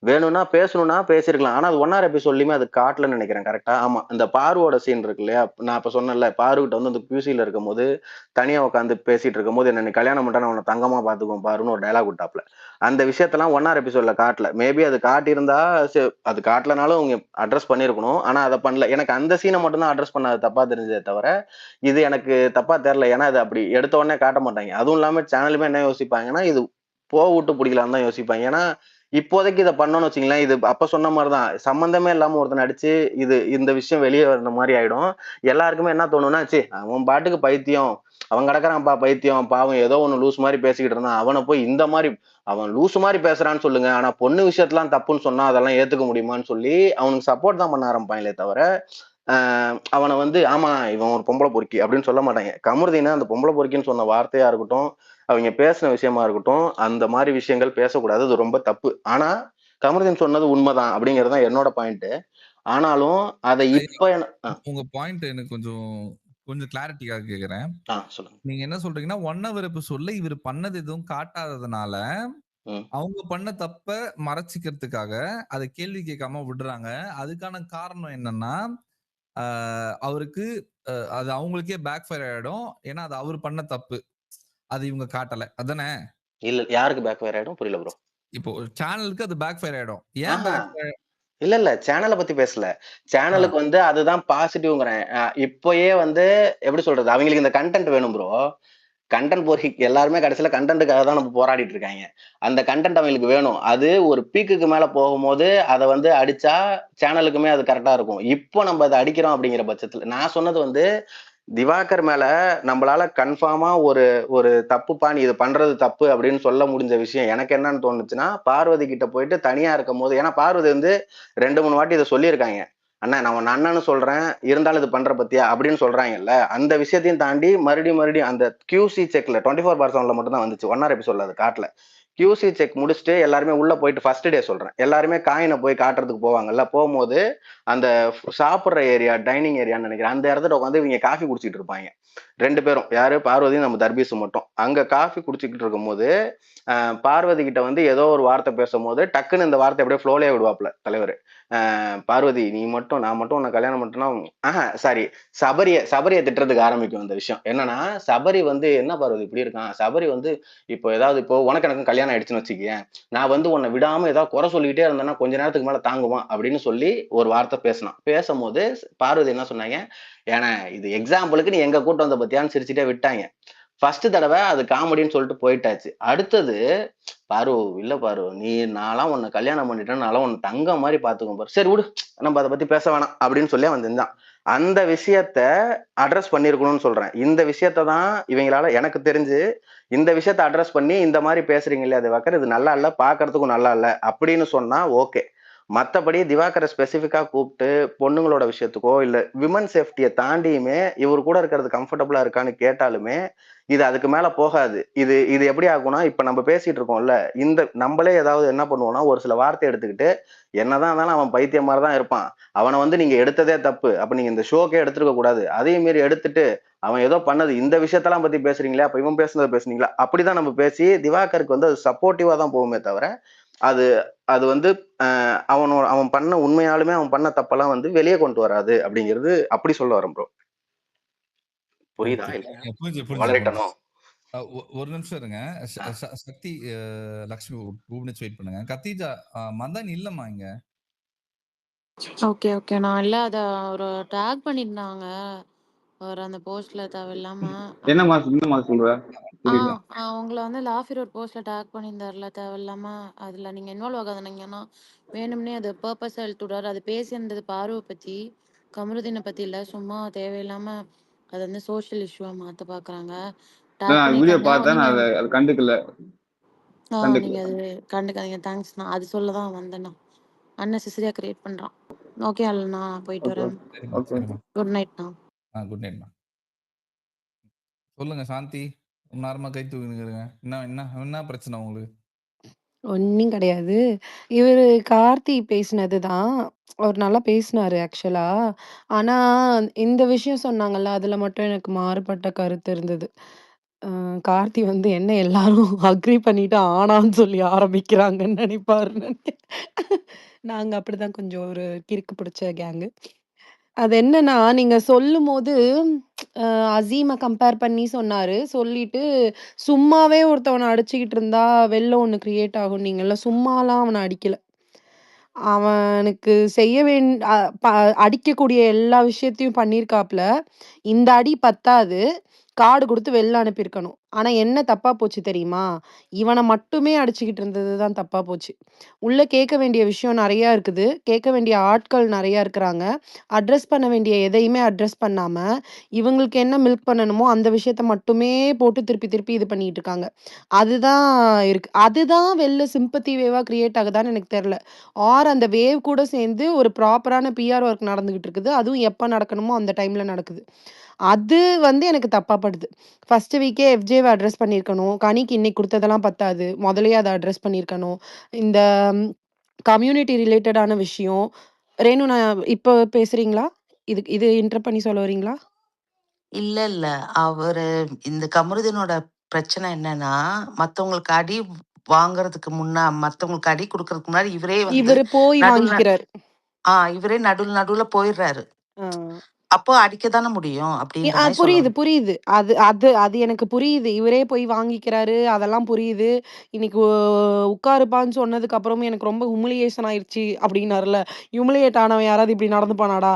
வேணும்னா பேசணும்னா பேசியிருக்கலாம். ஆனா அது 1 எபிசோட்லயுமே அது காட்டலன்னு நினைக்கிறேன். கரெக்ட்டா? ஆமா. இந்த பாருவோட சீன் இருக்கு இல்லையா? நான் இப்ப சொன்னேன்ல, பாருகிட்ட வந்து அந்த QCல இருக்கும்போது, தனியா உட்கார்ந்து பேசிட்டு இருக்கும்போது, என்ன நீ கல்யாணம் பண்ணிட்டா நான் உன்ன தங்கமா பார்த்துக்குவேன் பாருன்னு ஒரு டயலாக் விட்டாப்ல. அந்த விஷயத்தெல்லாம் 1 எபிசோட்ல காட்டல. மேபி அது காட்டியிருந்தா அது காட்டலனாலும் அவங்க அட்ரஸ் பண்ணியிருக்கணும். ஆனா அத பண்ணல. எனக்கு அந்த சீனை மட்டும் தான் அட்ரஸ் பண்ண தப்பா தெரிஞ்சதே தவிர, இது எனக்கு தப்பா தெரியல. ஏன்னா அது அப்படி எடுத்த உடனே காட்ட மாட்டாங்க. அதுவும் இல்லாம சேனலுமே என்ன யோசிப்பாங்கன்னா, இது விட்டு பிடிக்கலாம்னு தான் யோசிப்பாங்க. ஏன்னா இப்போதைக்கு இத பண்ணோம்னு வச்சுக்கங்களேன், இது அப்ப சொன்ன மாரிதான். சம்மந்தமே இல்லாம ஒருத்தன அடிச்சு, இந்த விஷயம் வெளிய வந்த மாரி ஆயிடும். எல்லாருக்குமே என்ன தோணும்னா, அவன் பாட்டுக்கு பைத்தியம். அவன் கிடக்குறான்ப்பா பைத்தியம். பாவம் ஏதோ ஒண்ணு லூஸ் மாரி பேசிக்கிட்டு இருந்தான். அவன போய் இந்த மாரி அவன் லூசு மாரி பேசுறான்னு சொல்லுங்க. ஆனா பொண்ணு விஷயத்தலாம் தப்புன்னு சொன்னா அதெல்லாம் ஏத்துக்க முடியுமான்னு சொல்லி, அவனுக்கு சப்போர்ட் தான் பண்ண ஆரம்பிப்பாங்களே தவிர, அவன வந்து ஆமா இவன் ஒரு பொம்பள பொறுக்கி அப்படின்னு சொல்ல மாட்டாங்க. கமருதீன் அந்த பொம்பள பொறுக்கின்னு சொன்ன வார்த்தையா இருக்கட்டும், அவங்க பேசின விஷயமா இருக்கட்டும், அந்த மாதிரி விஷயங்கள் பேசக்கூடாது. அது ரொம்ப தப்பு. ஆனா கமருதீன் சொன்னது உண்மைதான் அப்படிங்கிறது தான் என்னோட பாயிண்ட். ஆனாலும் அதை இப்ப உங்க பாயிண்ட் எனக்கு கொஞ்சம் கிளாரிட்டிக்காக கேக்குறேன். சொல்லுங்க. நீங்க என்ன சொல்றீங்கன்னா 1 ஹவர் எபிசோட்ல இவர் பண்ணது எதுவும் காட்டாததுனால அவங்க பண்ண தப்ப மறைச்சிக்கிறதுக்காக அதை கேள்வி கேட்காம விடுறாங்க. அதுக்கான காரணம் என்னன்னா அவருக்கு அது அவங்களுக்கே பேக் ஃபயர் ஆயிடும். ஏன்னா அது அவர் பண்ண தப்பு. அது இவங்க காட்டல. அதானே? இல்ல யாருக்கு பேக் ஃபயர் ஆயிடும்? புரியல ப்ரோ. இப்போ சேனலுக்கு அது பேக் ஃபயர் ஆயிடும். ஏன் பேக் ஃபயர் இல்ல சேனலை பத்தி பேசல. ஆ. சேனலுக்கு வந்து அதுதான் பாசிட்டிவ்ங்கிறேன். இப்பயே வந்து எப்படி சொல்றது, அவங்களுக்கு இந்த கண்டென்ட் வேணும் ப்ரோ. கண்டென்ட் எல்லாருமே கடைசியில கண்டென்ட்டுக்காக தான் நம்ம போராடிட்டு இருக்காங்க. அந்த கண்டென்ட் அவங்களுக்கு வேணும். அது ஒரு பீக்குக்கு மேல போகும்போது அதை வந்து அடிச்சா சேனலுக்குமே அது கரெக்டா இருக்கும். இப்போ நம்ம அதை அடிக்கிறோம் அப்படிங்கிற பட்சத்துல நான் சொன்னது வந்து திவாகர் மேல நம்மளால கன்ஃபார்மா ஒரு ஒரு தப்புப்பா, நீ இது பண்றது தப்பு அப்படின்னு சொல்ல முடிஞ்ச விஷயம் எனக்கு என்னன்னு தோணுச்சுன்னா, பார்வதி கிட்ட போயிட்டு தனியா இருக்கும் போது, ஏன்னா பார்வதி வந்து 2-3 வாட்டி இதை சொல்லியிருக்காங்க. அண்ணா நான் உன் அண்ணன்னு சொல்றேன், இருந்தாலும் இது பண்ற பத்தியா அப்படின்னு சொல்றாங்கல்ல. அந்த விஷயத்தையும் தாண்டி மறுபடியும் அந்த QC செக்ல 24/7 மட்டும் தான் வந்துச்சு. 1 hour எபிசோட்ல அது காட்டல. QC செக் முடிச்சுட்டு எல்லாருமே உள்ள போயிட்டு ஃபர்ஸ்ட் டே சொல்றேன், எல்லாருமே காயினை போய் காட்டுறதுக்கு போவாங்கல்ல. போகும்போது அந்த சாப்பிடுற ஏரியா, டைனிங் ஏரியான்னு நினைக்கிறேன், அந்த இடத்துல உட்காந்து இவங்க காஃபி குடிச்சிட்டு இருப்பாங்க 2 பேரும். யாரு, பார்வதியும் நம்ம தர்பீஸும் மட்டும். அங்க காஃபி குடிச்சிக்கிட்டு இருக்கும்போது பார்வதி கிட்ட வந்து ஏதோ ஒரு வார்த்தை பேசும்போது டக்குன்னு இந்த வார்த்தை அப்படியே ஃப்ளோலே விடுவாப்ல தலைவர். பார்வதி நீ மட்டும், நான் மட்டும் உன்னை கல்யாணம் பண்ணிட்டோம்னா, சாரி, சபரியை திட்டுறதுக்கு ஆரம்பிக்கும் இந்த விஷயம். என்னன்னா, சபரி வந்து என்ன பார்வதி இப்படி இருக்கான், சபரி வந்து இப்போ உனக்கு எனக்கும் கல்யாணம் ஆயிடுச்சுன்னு வச்சுக்கேன், நான் வந்து உன்னை விடாம ஏதாவது குறை சொல்லிக்கிட்டே இருந்தேன்னா கொஞ்ச நேரத்துக்கு மேல தாங்குமா அப்படின்னு சொல்லி ஒரு வார்த்தை பேசினான். பேசும்போது பார்வதி என்ன சொன்னாங்க, ஏன்னா இது எக்ஸாம்பிளுக்கு நீ எங்க கூட்டம் வந்த பத்தியான்னு சிரிச்சுட்டே விட்டாங்க. ஃபர்ஸ்ட் தடவை அது காமெடின்னு சொல்லிட்டு போயிட்டாச்சு. அடுத்தது பாரு, இல்ல பாரு, நீ நான்லாம் உன்னை கல்யாணம் பண்ணிட்டேன், நான்லாம் உன்னை தங்கம் மாதிரி பாத்துக்கோம் பாரு, சரி விடு நம்ம அதை பத்தி பேச வேணாம் அப்படின்னு சொல்லி அவன் செஞ்சான். அந்த விஷயத்த அட்ரஸ் பண்ணிருக்கணும்னு சொல்றேன். இந்த விஷயத்த தான் இவங்களால எனக்கு தெரிஞ்சு இந்த விஷயத்த அட்ரஸ் பண்ணி இந்த மாதிரி பேசுறீங்க இல்லையா திவாகர், இது நல்லா இல்ல, பாக்குறதுக்கும் நல்லா இல்ல அப்படின்னு சொன்னா ஓகே. மத்தபடி திவாகரை ஸ்பெசிபிக்கா கூப்பிட்டு பொண்ணுங்களோட விஷயத்துக்கோ இல்ல விமன் சேஃப்டியை தாண்டியுமே இவர் கூட இருக்கிறது கம்ஃபர்டபுளா இருக்கான்னு கேட்டாலுமே இது அதுக்கு மேல போகாது. இது இது எப்படி ஆகும்னா, இப்ப நம்ம பேசிட்டு இருக்கோம்ல, இந்த நம்மளே ஏதாவது என்ன பண்ணுவோம்னா ஒரு சில வார்த்தை எடுத்துக்கிட்டு என்னதான் இருந்தாலும் அவன் பைத்தியம் மாதிரி தான் இருப்பான், அவனை வந்து நீங்க எடுத்ததே தப்பு, அப்ப நீங்க இந்த ஷோக்கே எடுத்துருக்க கூடாது, அதையும் மீறி எடுத்துட்டு அவன் ஏதோ பண்ணது இந்த விஷயத்தெல்லாம் பத்தி பேசுறீங்களா, அப்ப இவன் பேசுனதை பேசுனீங்களா, அப்படிதான் நம்ம பேசி திவாகருக்கு வந்து அது சப்போர்ட்டிவா தான் போகுமே தவிர அது அது வந்து அவன் பண்ண உண்மையாலுமே அவன் பண்ண தப்பெல்லாம் வந்து வெளியே கொண்டு வராது அப்படிங்கிறது அப்படி சொல்ல வரேன் ப்ரோ. புரியுதா ஓகே. இல்லையா? புரிஞ்சு. வளரட்டணும். ஒரு நிமிஷம் இருங்க. சக்தி, லக்ஷ்மி 2 மினிட்ஸ் வெயிட் பண்ணுங்க. கத்தீஜா, மதன் இல்லம்மா இங்க. Okay, okay. நான் இல்ல அத ஒரு டேக் பண்ணியிருந்தாங்க. ஒரு அந்த போஸ்ட்ல தேவையில்லாம. என்னம்மா சொல்ற? ஆ, புரியல. உங்கள வந்து லாஃபிர் ஒரு போஸ்ட்ல டேக் பண்ணியிருந்தார்ல தேவையில்லாம. அதுல நீங்க இன்வால்வ் ஆகாதீங்கன்னா, வேணும்னே அது பர்ப்பஸா இழுத்து விடுறாரு. அது பேசியிருந்தது பார்வ பத்தி, கமருதீன பத்தி இல்ல. சும்மா தேவையில்லாம அத வந்து சோஷியல் இஷ்யூவா மாத்த பார்க்குறாங்க. டேக் நான் வீடியோ பண்ணியிருக்காங்க. பார்த்தேன், நீங்க நான் அதை கண்டுக்கல. நீங்க அது கண்டுக்காதீங்க. தேங்க்ஸ். நான் அது சொல்ல தான் வந்தேன் நான். அன்னெசரியா கிரியேட் பண்றான். ஓகே நான் போயிட்டு ஓகே வரேன். சரிம்மா. குட் நைட்ண்ணா. குட் நைட்மா. சொல்லுங்க சாந்தி. நேரமா கை தூக்குறீங்க. என்ன பிரச்சனை உங்களுக்கு? ஒண்ணும் கிடையாது. இவரு கார்த்தி பேசினது தான். அவரு நல்லா பேசினாரு ஆக்சுவலா. ஆனா, இந்த விஷயம் சொன்னாங்கல்ல, அதுல மட்டும் எனக்கு மாறுபட்ட கருத்து இருந்தது. அ கார்த்தி வந்து என்ன எல்லாரும் அக்ரி பண்ணிட்டு ஆனான்னு சொல்லி ஆரம்பிக்கிறாங்கன்னு நினைப்பாருன்னு நெனைக்கிறேன். நாங்க அப்படிதான் கொஞ்சம் ஒரு கிறுக்கு பிடிச்ச கேங்கு. அது என்னன்னா, நீங்க சொல்லும்போது அ அசீம கம்பேர் பண்ணி சொன்னாரு. சொல்லிட்டு சும்மாவே ஒருத்தவன அடிச்சுக்கிட்டு இருந்தா, வெளில ஒண்ணு கிரியேட் ஆகும்னீங்கல்ல. சும்மாலாம் அவன அடிக்கல. அவனுக்கு செய்ய வேண் அ ப அடிக்கக்கூடிய எல்லா விஷயத்தையும் பண்ணியிருக்காப்ல. இந்த அடி பத்தாது. கார்டு குடுத்து வெளில அனுப்பியிருக்கணும். ஆனா என்ன தப்பா போச்சு தெரியுமா? இவன மட்டுமே அடிச்சுக்கிட்டு இருந்தது தான் தப்பா போச்சு. உள்ள கேட்க வேண்டிய விஷயம் நெறையா இருக்குது. கேட்க வேண்டிய ஆட்கள் நெறையா இருக்கிறாங்க. அட்ரஸ் பண்ண வேண்டிய எதையுமே அட்ரஸ் பண்ணாம, இவங்களுக்கு என்ன மில்க் பண்ணணுமோ அந்த விஷயத்த மட்டுமே போட்டு திருப்பி திருப்பி இது பண்ணிட்டு இருக்காங்க. அதுதான் இருக்கு. அதுதான் வெளில சிம்பத்தி வேவா கிரியேட் ஆகுதான்னு எனக்கு தெரியல. ஆர் அந்த வேவ் கூட சேர்ந்து ஒரு ப்ராப்பரான பிஆர் ஒர்க் நடந்துகிட்டு இருக்குது. அதுவும் எப்ப நடக்கணுமோ அந்த டைம்ல நடக்குது. அது வந்து எனக்கு தப்பா படுது. ஃபர்ஸ்ட் வீக்கே எஃப்ஜேவ அட்ரஸ் பண்ணியிருக்கணும். கனிக்கு இன்னைக்கு குடுத்ததெல்லாம் பத்தாது. முதல்லயே அத அட்ரஸ் பண்ணியிருக்கணும். இந்த கம்யூனிட்டி ரிலேட்டடான விஷயம். ரேணு நான் இப்ப பேசுறீங்களா? இது இன்டரப்ட் பண்ணி சொல்ல வரீங்களா? இல்ல. அவரு இந்த கமருதீனோட பிரச்சனை என்னன்னா, மத்தவங்களுக்கு அடி வாங்குறதுக்கு மத்தவங்களுக்கு அடி குடுக்கறதுக்கு முன்னாடி இவரே வந்து இவரு போய் நடுவுல வாங்கிக்கிறாரு. இவரே நடுவுல போயிடுறாரு. ஆ. அப்போ அடிக்கத்தானே முடியும் அப்படின்ற மாதிரி புரியுது, சொல்லுவாங்க. புரியுது. அது அது அது எனக்கு புரியுது. இவரே போய் வாங்கிக்கிறாரு. அதெல்லாம் புரியுது. இன்னைக்கு உட்காருப்பான்னு சொன்னதுக்கு அப்புறமும் எனக்கு ரொம்ப ஹியூமிலியேஷன் ஆயிருச்சு அப்டின்னாருல. ஹியூமிலியேட் ஆனவன் யாராவது இப்டி நடந்துப்பானாடா?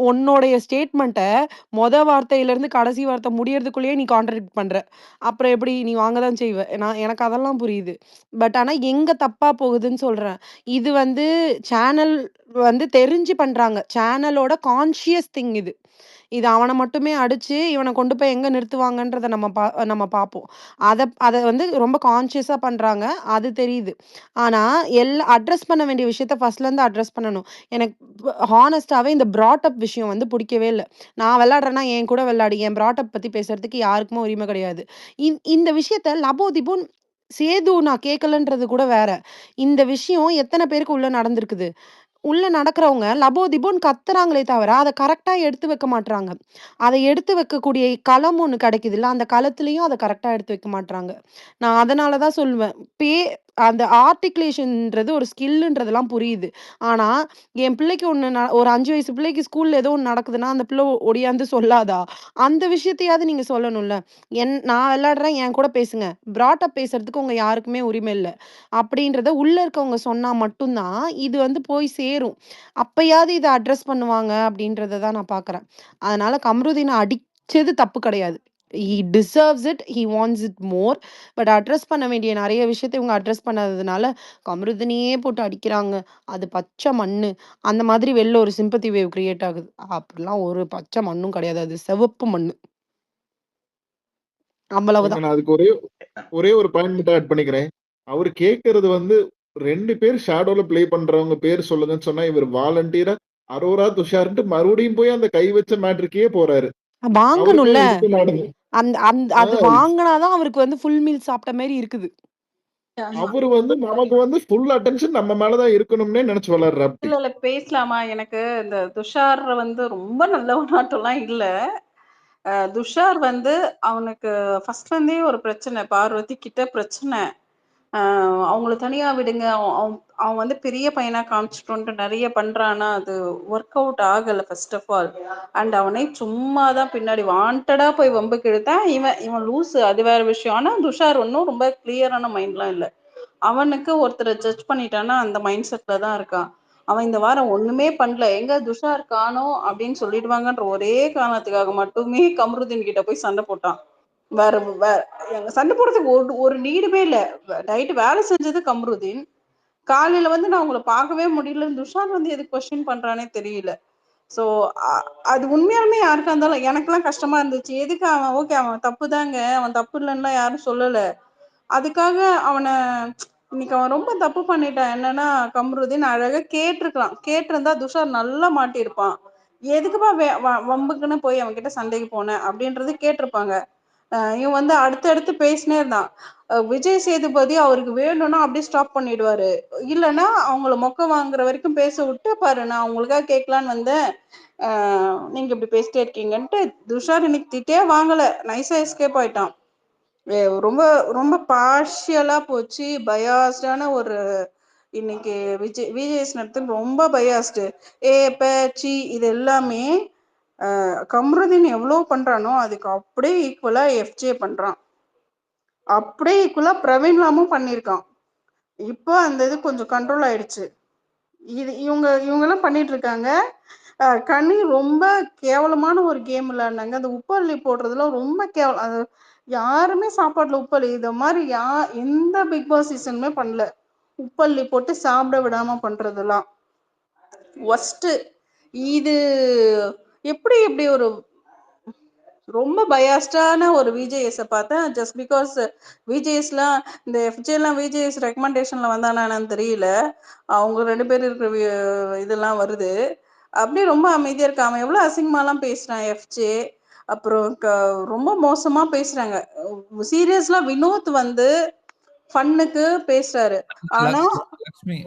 உன்னுடைய ஸ்டேட்மெண்ட்ட வார்த்தையிலருந்து கடைசி வார்த்தை முடியறதுக்குள்ளேயே நீ கான்ட்ராடிக்ட் பண்ற. அப்புறம் எப்படி நீ வாங்க தான் செய்வ. எனக்கு அதெல்லாம் புரியுது. பட் ஆனா எங்க தப்பா போகுதுன்னு சொல்றேன். இது வந்து சேனல் வந்து தெரிஞ்சு பண்றாங்க. சேனலோட கான்ஷியஸ் திங் இது. இது அவன மட்டுமே அடிச்சு, இவன கொண்டு போய் எங்க நிறுத்துவாங்கன்றத நம்ம பாப்போம். அத வந்து ரொம்ப கான்ஷியஸா பண்றாங்க. அது தெரியுது. ஆனா, அட்ரஸ் பண்ண வேண்டிய விஷயத்த ஃபர்ஸ்ட்லருந்து அட்ரஸ் பண்ணணும். எனக்கு ஹானஸ்ட்டாவே இந்த பிராட் அப் விஷயம் வந்து புடிக்கவே இல்ல. நான் விளையாடுறேன்னா, என் கூட விளையாடு. என் பிராட் அப் பத்தி பேசுறதுக்கு யாருக்குமே உரிமை கிடையாது. இந்த விஷயத்த லபோதிபோன்னு சேது நான் கேட்கலன்றது கூட வேற. இந்த விஷயம் எத்தன பேருக்கு உள்ள நடந்திருக்குது? உள்ள நடக்கிறவங்க லபோதிபோன்னு கத்துறாங்களே தவிர, அத கரெக்ட்டா எடுத்து வைக்க மாட்றாங்க. அத எடுத்து வைக்கக்கூடிய களம் ஒண்ணு கிடைக்குதுல்ல, அந்த களத்திலயும் அத கரெக்ட்டா எடுத்து வைக்க மாட்றாங்க. நான் அதனால தான் சொல்லுவேன். அந்த ஆர்டிகுலேஷன்ன்றது ஒரு ஸ்கில்ன்றதெல்லாம் புரியுது. ஆனா, என் பிள்ளைக்கு ஒண்ணு ஒரு 5 வயசு பிள்ளைக்கு ஸ்கூல்ல ஏதோ ஒண்ணு நடக்குதுன்னா, அந்த பிள்ளை ஒடியாந்து சொல்லாதா? அந்த விஷயத்தையாவது நீங்க சொல்லணும்ல. நான் விளையாடுறேன், என் கூட பேசுங்க. பிராட் அப் பேசுறதுக்கு உங்க யாருக்குமே உரிமை இல்ல. அப்படின்றத உள்ள இருக்கவங்க சொன்னா மட்டும் தான், இது வந்து போய் சேரும். அப்பயாவது இத அட்ரஸ் பண்ணுவாங்க அப்படின்றத தான் நான் பார்க்குறேன். அதனால கம்ருதீன அடிச்சது தப்பு கிடையாது. He deserves it. He wants it more. But address பண்ண வேண்டிய நெறைய விஷயத்த இவங்க அட்ரஸ் பண்ணாததுனால, கம்ருதீனையே போட்டு அடிக்கிறாங்க. அது பச்சை மண்ணு. அந்த மாதிரி வெளில ஒரு சிம்பத்தி வேவ் கிரியேட் ஆகுது. அப்படிலாம் ஒரு பச்சை மண்ணும் கிடையாது. அது சிவப்பு மண்ணு. அவ்வளவுதான். நான் அதுக்கு ஒரே ஒரு பாயிண்ட் மட்டும் ஆட் பண்ணிக்கிறேன். அவரு கேட்கறது வந்து 2 பேர் ஷேடோல ப்ளே பண்றவங்க பேர் சொல்லுங்கன்னு சொன்னா, இவர் வாலண்டியரா அரோரா, துஷார்ன்ட்டு மறுபடியும் போய் அந்த கை வச்ச மேட்டருக்கே போறாரு. வாங்கணும்ல. அவருக்கும் இதுக்கும் நடந்து அது வாங்குனா தான் அவருக்கு வந்து ஃபுல் மீல் சாப்பிட்ட மாரி இருக்குது. அவரு வந்து நமக்கு வந்து ஃபுல் அட்டென்ஷன் நம்ம மேல தான் இருக்கணும்னே நெனச்சு வளர்றாப்டி. இல்ல பேசலாமா? எனக்கு இந்த துஷார் வந்து ரொம்ப நல்லவனாட்டம்லாம் இல்ல. துஷார் வந்து அவனுக்கு ஃபர்ஸ்ட்லேருந்தே ஒரு பிரச்சனை. பார்வதி கிட்ட பிரச்சனை. அவங்கள தனியா விடுங்க. அவன் அவன் அவன் வந்து பெரிய பையனா காமிச்சுட்டோன்ட்டு நெறைய பண்றான்னா, அது ஒர்க் அவுட் ஆகல ஃபர்ஸ்ட் ஆஃப் ஆல். அண்ட் அவனே சும்மா தான் பின்னாடி வாண்டடா போய் வம்புக்கு இழுத்தான். இவன் லூசு அது வேற விஷயம். ஆனா துஷார் ஒன்னும் ரொம்ப கிளியரான மைண்ட்லாம் இல்ல. அவனுக்கு ஒருத்தரை ஜட்ஜ் பண்ணிட்டான்னா அந்த மைண்ட் செட்ல தான் இருக்கான். அவன் இந்த வாரம் ஒண்ணுமே பண்ணல. எங்க துஷார் காணோம் அப்படின்னு சொல்லிடுவாங்கன்ற ஒரே காரணத்துக்காக மட்டுமே கமருதீன் கிட்ட போய் சண்டை போட்டான். வேற சண்டை போடுறதுக்கு ஒரு நீடுமே இல்ல. நைட்டு வேலை செஞ்சது கமருதீன். காலையில வந்து நான் உங்களை பார்க்கவே முடியல. துஷார் வந்து எதுக்கு கொஸ்டின் பண்றானே தெரியல. சோ அது உண்மையாலுமே யாருக்கா இருந்தாலும் எனக்கெல்லாம் கஷ்டமா இருந்துச்சு. எதுக்கு அவன் ஓகே அவன் தப்பு தாங்க, அவன் தப்பு இல்லைன்னா யாரும் சொல்லல. அதுக்காக அவனை இன்னைக்கு அவன் ரொம்ப தப்பு பண்ணிட்டான். என்னன்னா கமருதீன் அழகா கேட்டிருக்கலாம். கேட்டிருந்தா துஷார் நல்லா மாட்டியிருப்பான். எதுக்குப்பா வம்புக்குன்னு போய் அவன் கிட்ட சண்டைக்கு போனேன் அப்படின்றது கேட்டிருப்பாங்க. இவன் வந்து அடுத்தடுத்து பேசினே இருந்தான். விஜய் சேதுபதி அவருக்கு வேணும்னா அப்படியே ஸ்டாப் பண்ணிடுவாரு. இல்லைன்னா அவங்கள மொக்க வாங்குற வரைக்கும் பேச விட்டு பாரு நான் அவங்களுக்காக கேட்கலான்னு வந்தேன். நீங்க இப்படி பேசிட்டே இருக்கீங்கன்ட்டு துஷார் இன்னைக்கு திட்டே வாங்கல. நைஸா எஸ்கேப் ஆயிட்டான். ரொம்ப ரொம்ப பார்ஷியலா போச்சு. பயாஸ்டான ஒரு இன்னைக்கு விஜய் நடத்தும் ரொம்ப பயாஸ்டு. பேச்சு இது எல்லாமே கம்ருதீன் எவ்வளவு பண்றானோ அதுக்கு அப்படியே ஈக்குவலா எஃப்ஜே பண்றான். அப்படியே ஈக்குவலா பிரவீன்லாமும் பண்ணியிருக்கான். இப்போ அந்த இது கொஞ்சம் கண்ட்ரோல் ஆயிடுச்சு. இவங்க எல்லாம் பண்ணிட்டு இருக்காங்க. கனி ரொம்ப கேவலமான ஒரு கேம் விளையாடினாங்க. அந்த உப்பள்ளி போடுறதுல ரொம்ப கேவலம். அது யாருமே சாப்பாட்டுல உப்பள்ளி இத மாதிரி எந்த பிக் பாஸ் சீசனுமே பண்ணல. உப்பள்ளி போட்டு சாப்பிட விடாம பண்றதெல்லாம் ஒஸ்ட். இது எப்படி ஒரு ரொம்ப பயாஸ்டான ஒரு விஜேஎஸ் பார்த்தேன். ஜஸ்ட் பிகாஸ் விஜேஎஸ்லாம் இந்த எஃப்ஜேலாம் விஜேஎஸ் ரெக்கமெண்டேஷன்ல வந்தானான்னு தெரியல. அவங்க 2 பேர் இருக்கிற இதெல்லாம் வருது. அப்படியே ரொம்ப அமைதியா இருக்கான். அவன் எவ்வளவு அசிங்கமாலாம் பேசுறான் எஃப்ஜே. அப்புறம் ரொம்ப மோசமா பேசுறாங்க. சீரியஸ்லா வினோத் வந்து ஃபன்னுக்கு பேசுறாரு. ஆனா லக்ஷ்மி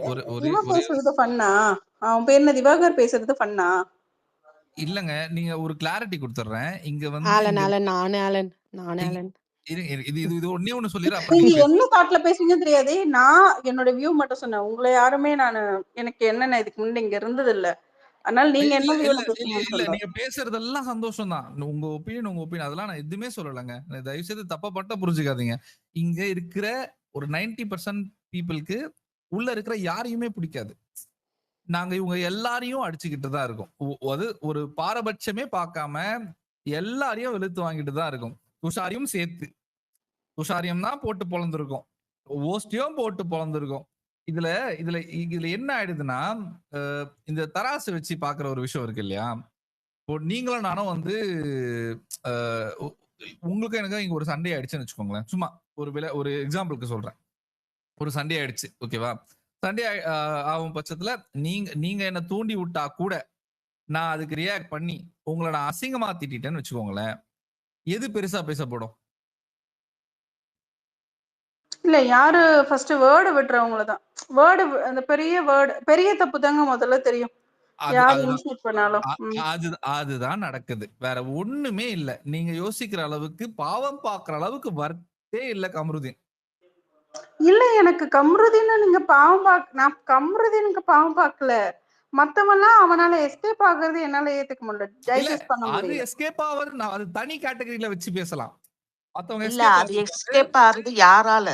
இவன் பேசுறது ஃபன்னா? அவன் பேர் என்ன, திவாகர் பேசுறது ஃபன்னா? இல்லங்க. நீங்க ஒரு கிளாரிட்டி குடுத்துறேன். இங்க வந்து ஆலன். இது ஒண்ணே ஒண்ணு சொல்லிடுறேன். அப்புறம் நீங்க நீங்க என்ன தாட்ல பேசுவீங்கன்னு தெரியாது. நான் என்னோட வியூ மட்டும் சொன்னேன். உங்களை யாருமே எனக்கு என்னென்ன இதுக்கு முன்னாடி இங்க இருந்தது இல்ல. அதனால நீங்க இல்ல என்ன இல்ல வியூல இல்ல பேசுறீங்கன்னு இல்ல சொல்றேன். நீங்க பேசுறதெல்லாம் சந்தோஷம் தான். உங்க ஒப்பீனியன் அதெல்லாம் நான் எதுவுமே சொல்லலங்க. தயவு செய்து தப்பா மட்டும் புரிஞ்சுக்காதீங்க. இங்க இருக்கிற ஒரு 90% பீப்பிள்க்கு உள்ள இருக்கிற யாரையுமே பிடிக்காது. நாங்க இவங்க எல்லாரையும் அடிச்சுக்கிட்டு தான் இருக்கோம். அது ஒரு பாரபட்சமே பார்க்காம எல்லாரையும் வெளுத்து வாங்கிட்டு தான் இருக்கும். துஷாரையும் சேர்த்து. துஷாரியம் தான் போட்டு பொளந்திருக்கோம். ஓஸ்டியும் போட்டு பொளந்திருக்கோம். இதுல இதுல இதுல என்ன ஆயிடுதுன்னா, இந்த தராசு வச்சு பார்க்குற ஒரு விஷயம் இருக்கு இல்லையா? இப்போ நீங்களும் நானும் வந்து அ உங்களுக்கும் எனக்கும் இங்க ஒரு சண்டை ஆயிடுச்சுன்னு வச்சுக்கோங்களேன். சும்மா ஒரு எக்ஸாம்பிளுக்கு சொல்றேன். ஒரு சண்டை ஆயிடுச்சு. ஓகேவா? சண்டே ஆகும் பட்சத்துல நீங்க என்ன தூண்டி விட்டா கூட நான் அதுக்கு ரியாக்ட் பண்ணி உங்களை நான் அசிங்கமா திட்டேன்னு வச்சுக்கோங்களேன். எது பெருசா பேசப்படும்? இல்ல யாரு ஃபர்ஸ்ட் வேர்டு விட்டுறவங்கள தான். வேர்டு அந்த பெரிய தப்பு தாங்க முதல்ல தெரியும். யார் அதுதான் இனிஷியேட் பண்ணாலும். அதுதான் நடக்குது. வேற ஒண்ணுமே இல்ல. நீங்க யோசிக்கிற அளவுக்கு பாவம் பார்க்கிற அளவுக்கு வர்த்தே இல்ல கமருதீன். இல்ல எனக்கு கம்ருதீன் நீங்க நான் கம்ருதீனுக்கு பாவம் பார்க்கல. மத்தவெல்லாம் அவனால எஸ்கேப் ஆகுறது என்னால ஏத்துக்க முடியல. டைஜஸ்ட் பண்ண அது முடியல. எஸ்கேப் ஆவது அது தனி கேட்டகரியில வச்சு பேசலாம். மத்தவங்க இல்ல அது எஸ்கேப் ஆகுறது யாரால?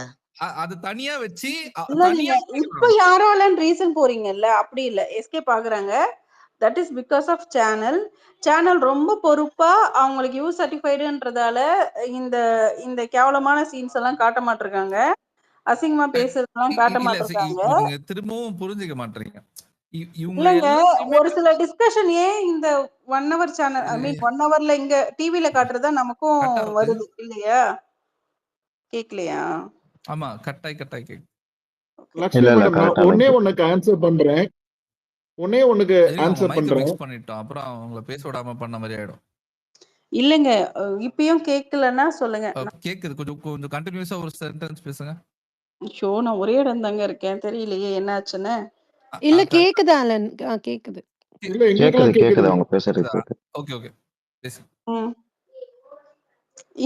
அது தனியா வச்சு இல்ல தனியா நீங்க இப்ப யாராலன்னு ரீசன் போறீங்கல்ல, அப்படி இல்ல. எஸ்கேப் ஆகுறாங்க. That is because of channel ரொம்ப பொறுப்பா அவங்களுக்கு யூ சர்டிஃபைடுன்றதால இந்த இந்த கேவலமான சீன்ஸ் எல்லாம் காட்ட மாட்டிருக்காங்க. அசிங்கமா பேசுறதெல்லாம் காட்ட மாட்டிருக்காங்க. நீங்க திரும்பவும் புரிஞ்சுக்க மாட்டீங்க. இவங்க இல்லங்க ஒரு சில எல்லாத்தையுமே டிஸ்கஷன் ஏன் இந்த 1 hour சேனல் ஐ மீன் 1 hourல இங்க டிவில காட்டுறதா நமக்கும் கட் ஆகுது. வருது இல்லையா? கேக்கலையா? ஆமா கட்டாய் கேக்கு. லட்சுமி மேடம் நான் ஒன்னே ஒண்ணுக்கு ஆன்சர் பண்றேன். மிக்ஸ் பண்ணிட்டோம். அப்புறம் அவங்கள பேச விடாம பண்ண மாதிரி ஆயிடும். இல்லங்க இப்பயும் கேக்கலன்னா சொல்லுங்க. கேக்குது. கொஞ்சம் கண்டினியூஸா ஒரு சென்டென்ஸ் பேசுங்க. ஐயோ நான் ஒரே இடம் தாங்க இருக்கேன். தெரியலையே என்ன ஆச்சுன்னு. இல்ல கேக்குதா அலன்? கேக்குது. இல்ல எங்களுக்கெல்லாம் கேக்குது அவங்க பேசுறது கேக்குது. ஓகே பேசு.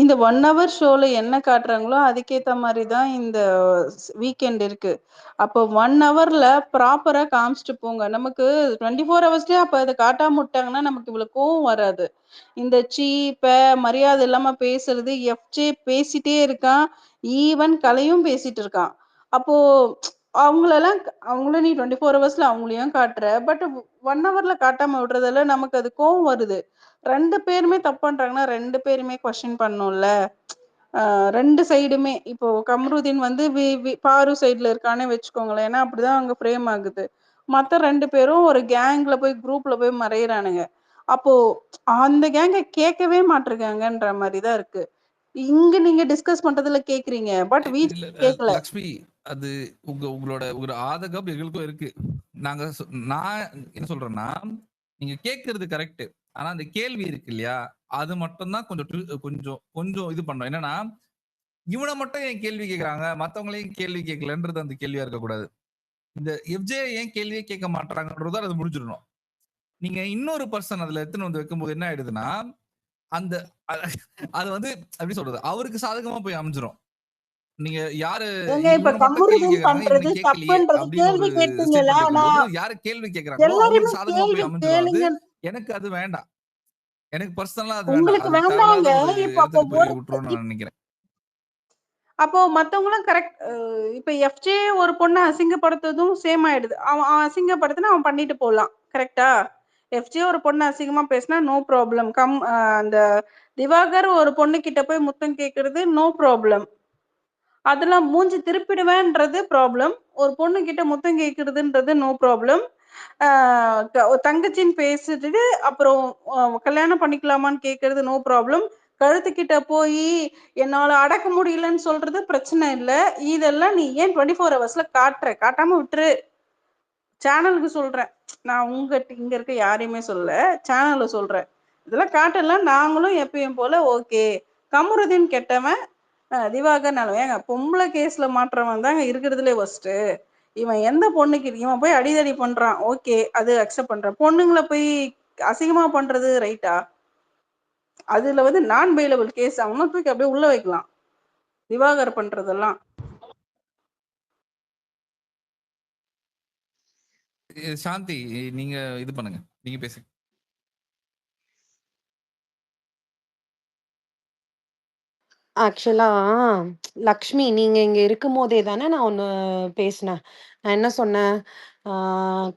இந்த 1 hour ஷோல என்ன காட்டுறாங்களோ அதுக்கேத்த மாதிரி தான் இந்த வீக்கெண்ட் இருக்கு. அப்போ 1 hourல ப்ராப்பரா காமிச்சிட்டு போங்க. நமக்கு 24 ஹவர்ஸ்லயே அப்ப அதை காட்டாம விட்டாங்கன்னா நமக்கு இவ்வளவு கோவம் வராது. இந்த சீப்ப மரியாதை இல்லாம பேசுறது எஃப்ஜே பேசிட்டே இருக்கான். ஈவன் கலையும் பேசிட்டு இருக்கான். அப்போ அவங்கள நீ 24 ஹவர்ஸ்ல அவங்களையும் காட்டுற. பட் 1 hourல காட்டாம விடுறதால நமக்கு அது கோவம் வருது. 2 பேருமே தப்பு பண்றாங்கன்னா 2 பேருமே கொஸ்டின் பண்ணணும்ல. 2 சைடுமே இப்போ கம்ருதீன் வந்து பாரு சைடுல இருக்கானே வச்சுக்கோங்களேன். ஏன்னா அப்படிதான் அங்க ஃப்ரேம் ஆகுது. மத்த 2 பேரும் ஒரு கேங்ல போய் குரூப்ல போய் மறையறானுங்க. அப்போ அந்த கேங்க கேட்கவே மாட்டிருக்காங்கன்ற மாதிரிதான் இருக்கு. இங்க நீங்க டிஸ்கஸ் பண்றதுல கேக்குறீங்க. பட் கேட்கல. லக்ஷ்மி அது உங்களோட ஒரு ஆதகம் எங்களுக்கும் இருக்கு. நான் என்ன சொல்றேன்னா நீங்க கேக்குறது கரெக்ட். ஆனா அந்த கேள்வி இருக்கு இல்லையா? அது மட்டும் தான் கொஞ்சம் இது பண்ணோம். என்னன்னா இவனை மட்டும் ஏன் கேள்வி கேட்கறாங்க, மத்தவங்களையும் கேள்வி கேட்கலன்றது அந்த கேள்வியா இருக்கக்கூடாது. இந்த எஃப்ஜே ஏன் கேள்வியே கேட்க மாட்டாங்கன்றத அது முடிஞ்சிடணும். நீங்க இன்னொரு பர்சன் அதுல எடுத்துன்னு வந்து வைக்கும்போது என்ன ஆயிடுதுன்னா அந்த அது வந்து எப்படி சொல்றது அவருக்கு சாதகமா போய் அமைஞ்சிரும். நீங்க யாரு இப்ப கம்ருதீன் பண்றது தப்புன்றது கேள்வி கேட்டீங்களா? யாரு கேள்வி கேக்குறாங்களோ அவங்களுக்கு சாதகமா போய் அமைஞ்சிரும். எனக்கு அது வேண்டாம். எனக்கு பர்சனலா அது உங்களுக்கு வேண்டாங்க. இப்ப விட்டுறோம்னு நான் நினைக்கிறேன். அப்போ மத்தவங்களும் கரெக்ட். இப்ப எஃப்ஜே ஒரு பொண்ணை அசிங்கப்படுத்துறதும் சேம் ஆயிடுது. அவன் அசிங்கப்படுத்தினா அவன் பண்ணிட்டு போலாம். கரெக்டா? எஃப்ஜே ஒரு பொண்ணு அசிங்கமா பேசினா நோ ப்ராப்ளம். அந்த திவாகர் ஒரு பொண்ணு கிட்ட போய் முத்தம் கேட்கறது நோ ப்ராப்ளம். அதெல்லாம் மூஞ்சி திருப்பிடுவேன்றது ப்ராப்ளம். ஒரு பொண்ணு கிட்ட முத்தம் கேட்கறதுன்றது நோ ப்ராப்ளம். தங்கச்சின்னு பேசிட்டு அப்புறம் கல்யாணம் பண்ணிக்கலாமான்னு கேட்கறது நோ ப்ராப்ளம். கழுத்துக்கிட்ட போய் என்னால அடக்க முடியலன்னு சொல்றது பிரச்சனை இல்லை. இதெல்லாம் நீ ஏன் 24 ஹவர்ஸ்ல காட்டாம விட்டுரு. சேனலுக்கு சொல்றேன். நான் இங்க இருக்க யாரையுமே சொல்ல, சேனல்ல சொல்றேன். இதெல்லாம் காட்டலாம். நாங்களும் எப்பயும் போல ஓகே. கமருதீன் கெட்டவன், திவாகர் நல்லவன். ஏங்க பொம்பளை கேஸ்ல மாற்றவன் தாங்க இருக்கிறதுலே ஃபர்ஸ்ட். இவன் எந்த பொண்ணுக்கு இவன் போய் அடிதடி பண்றான், ஓகே அது அக்செப்ட் பண்றான். பொண்ணுங்களை போய் அசிங்கமா பண்றது ரைட்டா? அதுல வந்து நான் பெயிலபிள் கேஸ். அவனை தூக்கி அப்படியே உள்ள வைக்கலாம். திவாகர் பண்றதெல்லாம் சாந்தி நீங்க இது பண்ணுங்க, நீங்க பேசுங்க. ஆக்சுவலா லக்ஷ்மி நீங்க இங்க இருக்கும்போதே தானே நான் ஒண்ணு பேசினேன். நான் என்ன சொன்னேன்?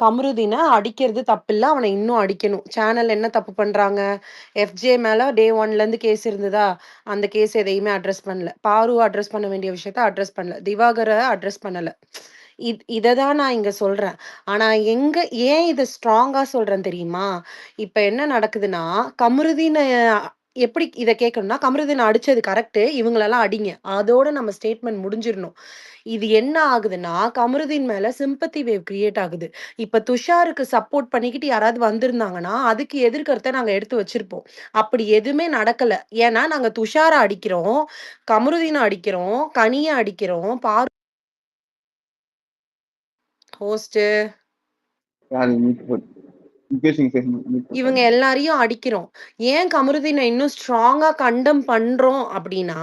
கமருதீன அடிக்கிறது தப்பில்ல. அவன இன்னும் அடிக்கணும். சேனல் என்ன தப்பு பண்றாங்க? எஃப்ஜே மேல டே 1லேருந்து கேஸ் இருந்ததா? அந்த கேஸ் எதையுமே அட்ரஸ் பண்ணல. பாரு அட்ரஸ் பண்ண வேண்டிய விஷயத்த அட்ரஸ் பண்ணல. திவாகர அட்ரஸ் பண்ணல. இத தான் நான் இங்க சொல்றேன். ஆனா ஏன் இத ஸ்ட்ராங்கா சொல்றேன் தெரியுமா? இப்ப என்ன நடக்குதுன்னா, கமருதீன எப்படி இத கேட்கணும்னா, கமருதீன அடிச்சது கரெக்ட்டு. இவங்களெல்லாம் அடிங்க. அதோட நம்ம ஸ்டேட்மெண்ட் முடிஞ்சிரணும். இது என்ன ஆகுதுன்னா, கமருதீன் மேல சிம்பத்தி வேவ் கிரியேட் ஆகுது. இப்ப துஷாருக்கு சப்போர்ட் பண்ணிக்கிட்டு யாராவது வந்திருந்தாங்கன்னா, அதுக்கு எதிர்கருத்த நாங்க எடுத்து வச்சிருப்போம். அப்படி எதுவுமே நடக்கல. ஏன்னா, நாங்க துஷார அடிக்கிறோம், கமருதீன அடிக்கிறோம், கனிய அடிக்கிறோம், ஹோஸ்ட்டு யாரு பேசுங்க பேசுங்க mute இவங்க போட்டாங்க. எல்லாரையும் அடிக்கிறோம். ஏன் கமருதீன இன்னும் ஸ்ட்ராங்கா கண்டெம் பண்றோம் அப்படின்னா,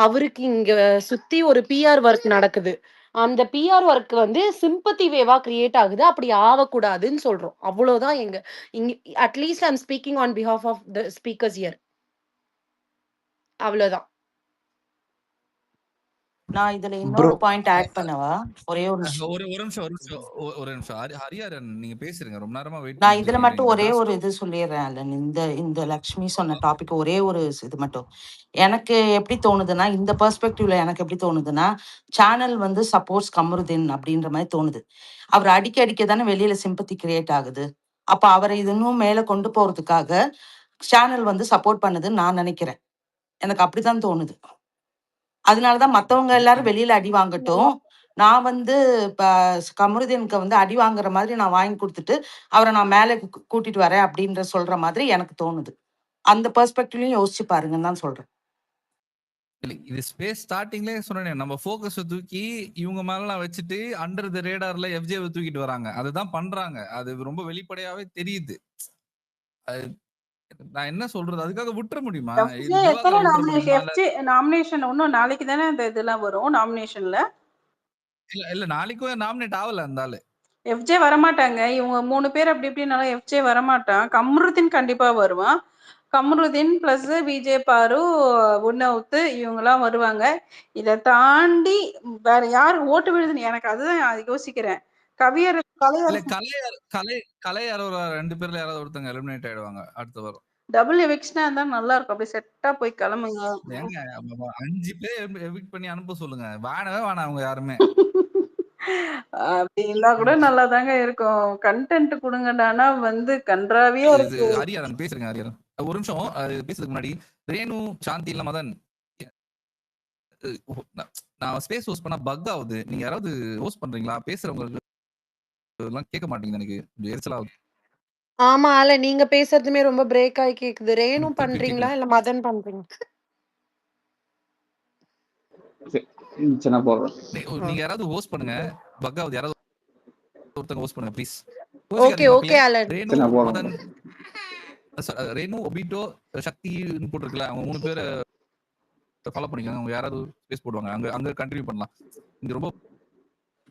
அவருக்கு இங்க சுத்தி ஒரு பிஆர் ஒர்க் நடக்குது. அந்த பிஆர் ஒர்க் வந்து சிம்பத்தி வேவா கிரியேட் ஆகுது. அப்படி ஆவக்கூடாதுன்னு சொல்றோம். அவ்வளோதான் இங்க at least I am speaking on பிஹால்ஃப் ஆஃப் த ஸ்பீக்கர்ஸ் ஹியர். அவ்வளோதான். நான் இதுல ப்ரோ இன்னொரு பாயிண்ட் ஆட் பண்ணவா? ஒரே ஒரு நிமிஷம். ஒரு நிமிஷம். ஹரிஹரன் நீங்க பேசுறீங்க. ரொம்ப நேரமா வெயிட் நான் பண்ணிட்டு இதுல இருக்கீங்க. மட்டும் இந்த ஒரே ஒரு டாஸ்க் இது சொல்லிடுறேன் அல்லன். இந்த லக்ஷ்மி சொன்ன டாபிக் ஒரே ஒரு இது மட்டும். எனக்கு எப்படி தோணுதுன்னா, இந்த பெர்ஸ்பெக்டிவ்ல எனக்கு எப்படி தோணுதுன்னா, சேனல் வந்து சப்போர்ட்ஸ் கமருதீன் அப்படின்ற மாதிரி தோணுது. அவர் அடிக்க அடிக்க தானே வெளியில சிம்பத்தி கிரியேட் ஆகுது. அப்ப அவரை இது இன்னும் மேல கொண்டு போறதுக்காக சேனல் வந்து சப்போர்ட் பண்ணுதுன்னு நான் நினைக்கிறேன். எனக்கு அப்படித்தான் தோணுது. அதனாலதான் மத்தவங்க எல்லாரும் வெளியில அடி வாங்கட்டும். நான் வந்து இப்ப கமருதீனுக்கு வந்து அடி வாங்குற மாதிரி நான் வாங்கி குடுத்துட்டு, அவர நான் மேல கூட்டிட்டு வரேன் அப்படின்ற சொல்ற மாதிரி எனக்கு தோணுது. அந்த பெர்ஸ்பெக்டிவ்லயும் யோசிச்சு பாருங்கன்னு தான் சொல்றேன். இல்ல, இது ஸ்பேஸ் ஸ்டார்டிங்லயே சொன்னேனே, நம்ம ஃபோக்கஸ தூக்கி இவங்க மேலலாம் வச்சுட்டு அண்டர் தி ரேடார்ல எஃப்ஜேவ தூக்கிட்டு வராங்க. அதுதான் பண்றாங்க. அது ரொம்ப வெளிப்படையாவே தெரியுது. அது நான் என்ன சொல்றது? அதுக்காக விட்டுற முடியுமா? இது எஃப்ஜே திவாகர எத்தனை விட்டுற முடியுமா? இல்ல எஃப்ஜே நாமினேஷன் இன்னும் நாளைக்கு தானே இந்த இதெல்லாம் வரும் நாமினேஷன்ல. இல்ல நாளைக்கும் நாமினேட் ஆகல அந்த ஆளு. எஃப்ஜே வரமாட்டாங்க. இவங்க 3 பேர் அப்படி இப்படினாலும் எஃப்ஜே வரமாட்டான். கம்ருதீன் கண்டிப்பா வருவான். கம்ருதீன் பிளஸ் விஜய் பாரு, உன்னவுத்து இவங்கெல்லாம் வருவாங்க. இதை தாண்டி வேற யாரு ஓட்டு விழுதுன்னு எனக்கு அதுதான் யோசிக்கிறேன். கவியர் இல்ல கலையரசன் கலை யாரோ 2 பேர்ல யாராவது ஒருத்தங்க எலிமினேட் ஆயிடுவாங்க அடுத்த வாரம். டபுள் எவிக்ஷனா இருந்தா நல்லா இருக்கும். அப்படியே செட்டா போய் கிளம்புங்க. ஏங்க 5 பேர் எவிக்ட் பண்ணி அனுப்ப சொல்லுங்க. வேணவே வேணாம் அவங்க யாருமே. அப்படி இருந்தா கூட நல்லாதாங்க இருக்கும். கண்டென்ட் கொடுங்கடானா வந்து கன்றாவியா இது இருக்கு. ஹரிஹரன் பேசுறேங்க ஹரிஹரன். ஒரு நிமிஷம் பேசுறதுக்கு முன்னாடி ரேணு, சாந்தி இல்ல மதன் நான் ஸ்பேஸ் ஹோஸ்ட் பண்ணா பக் ஆகுது. நீங்க யாராவது ஹோஸ்ட் பண்றீங்களா? பேசுறவங்களுக்கு எல்லாம் கேட்க மாட்டேங்குது. எனக்கு கொஞ்சம் எரிச்சலா ஆகுது. ஆமா, ஆல நீங்க பேசுறதுமே ரொம்ப பிரேக் ஆயி கேக்குது. ரேணு திருப்பி பண்றீங்களா? கேக்குது. இல்ல மதன் பண்றீங்களா? சரி நான் போடுறேன். நீங்க யாராவது ஹோஸ்ட் பண்ணுங்க. பக் ஆகுது. யாராவது ஒருத்தங்க ஹோஸ்ட் பண்ணுங்க ப்ளீஸ். ஓகே, யோசிக்காதீங்க ஓகே மக்களே. ஆலன். ரேணு, சரி நான் போடுறேன். மதன், ரேணு, ஒபிட்டோ, சக்தின்னு போட்டிருக்கல, அவங்க 3 பேரை ஃபாலோ பண்ணிக்கோங்க. அவங்க யாராவது ஸ்பேஸ் போடுவாங்க. அங்க கண்டினியூ பண்ணலாம். இங்க ரொம்ப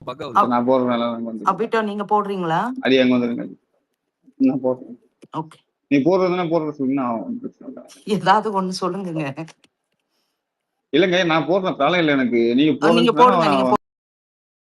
பக் ஆகுது. சரி நான் போடுறேன். எல்லாம் வந்துருங்க. அபிட்டோ நீங்க போடுறீங்களா? அடி அங்க வந்துருங்க. நான் போடுறேன். ஓகே. நீ போடுறதுன்னா போடுறது சொல்லி நான் பிரச்சனை இல்லை. ஏதாவது ஒண்ணு சொல்லுங்க. இல்லைங்க நான் போடுறேன். தலை இல்லை எனக்கு. நீங்க நீங்க போடுறதுன்னா போடுங்க. நீங்க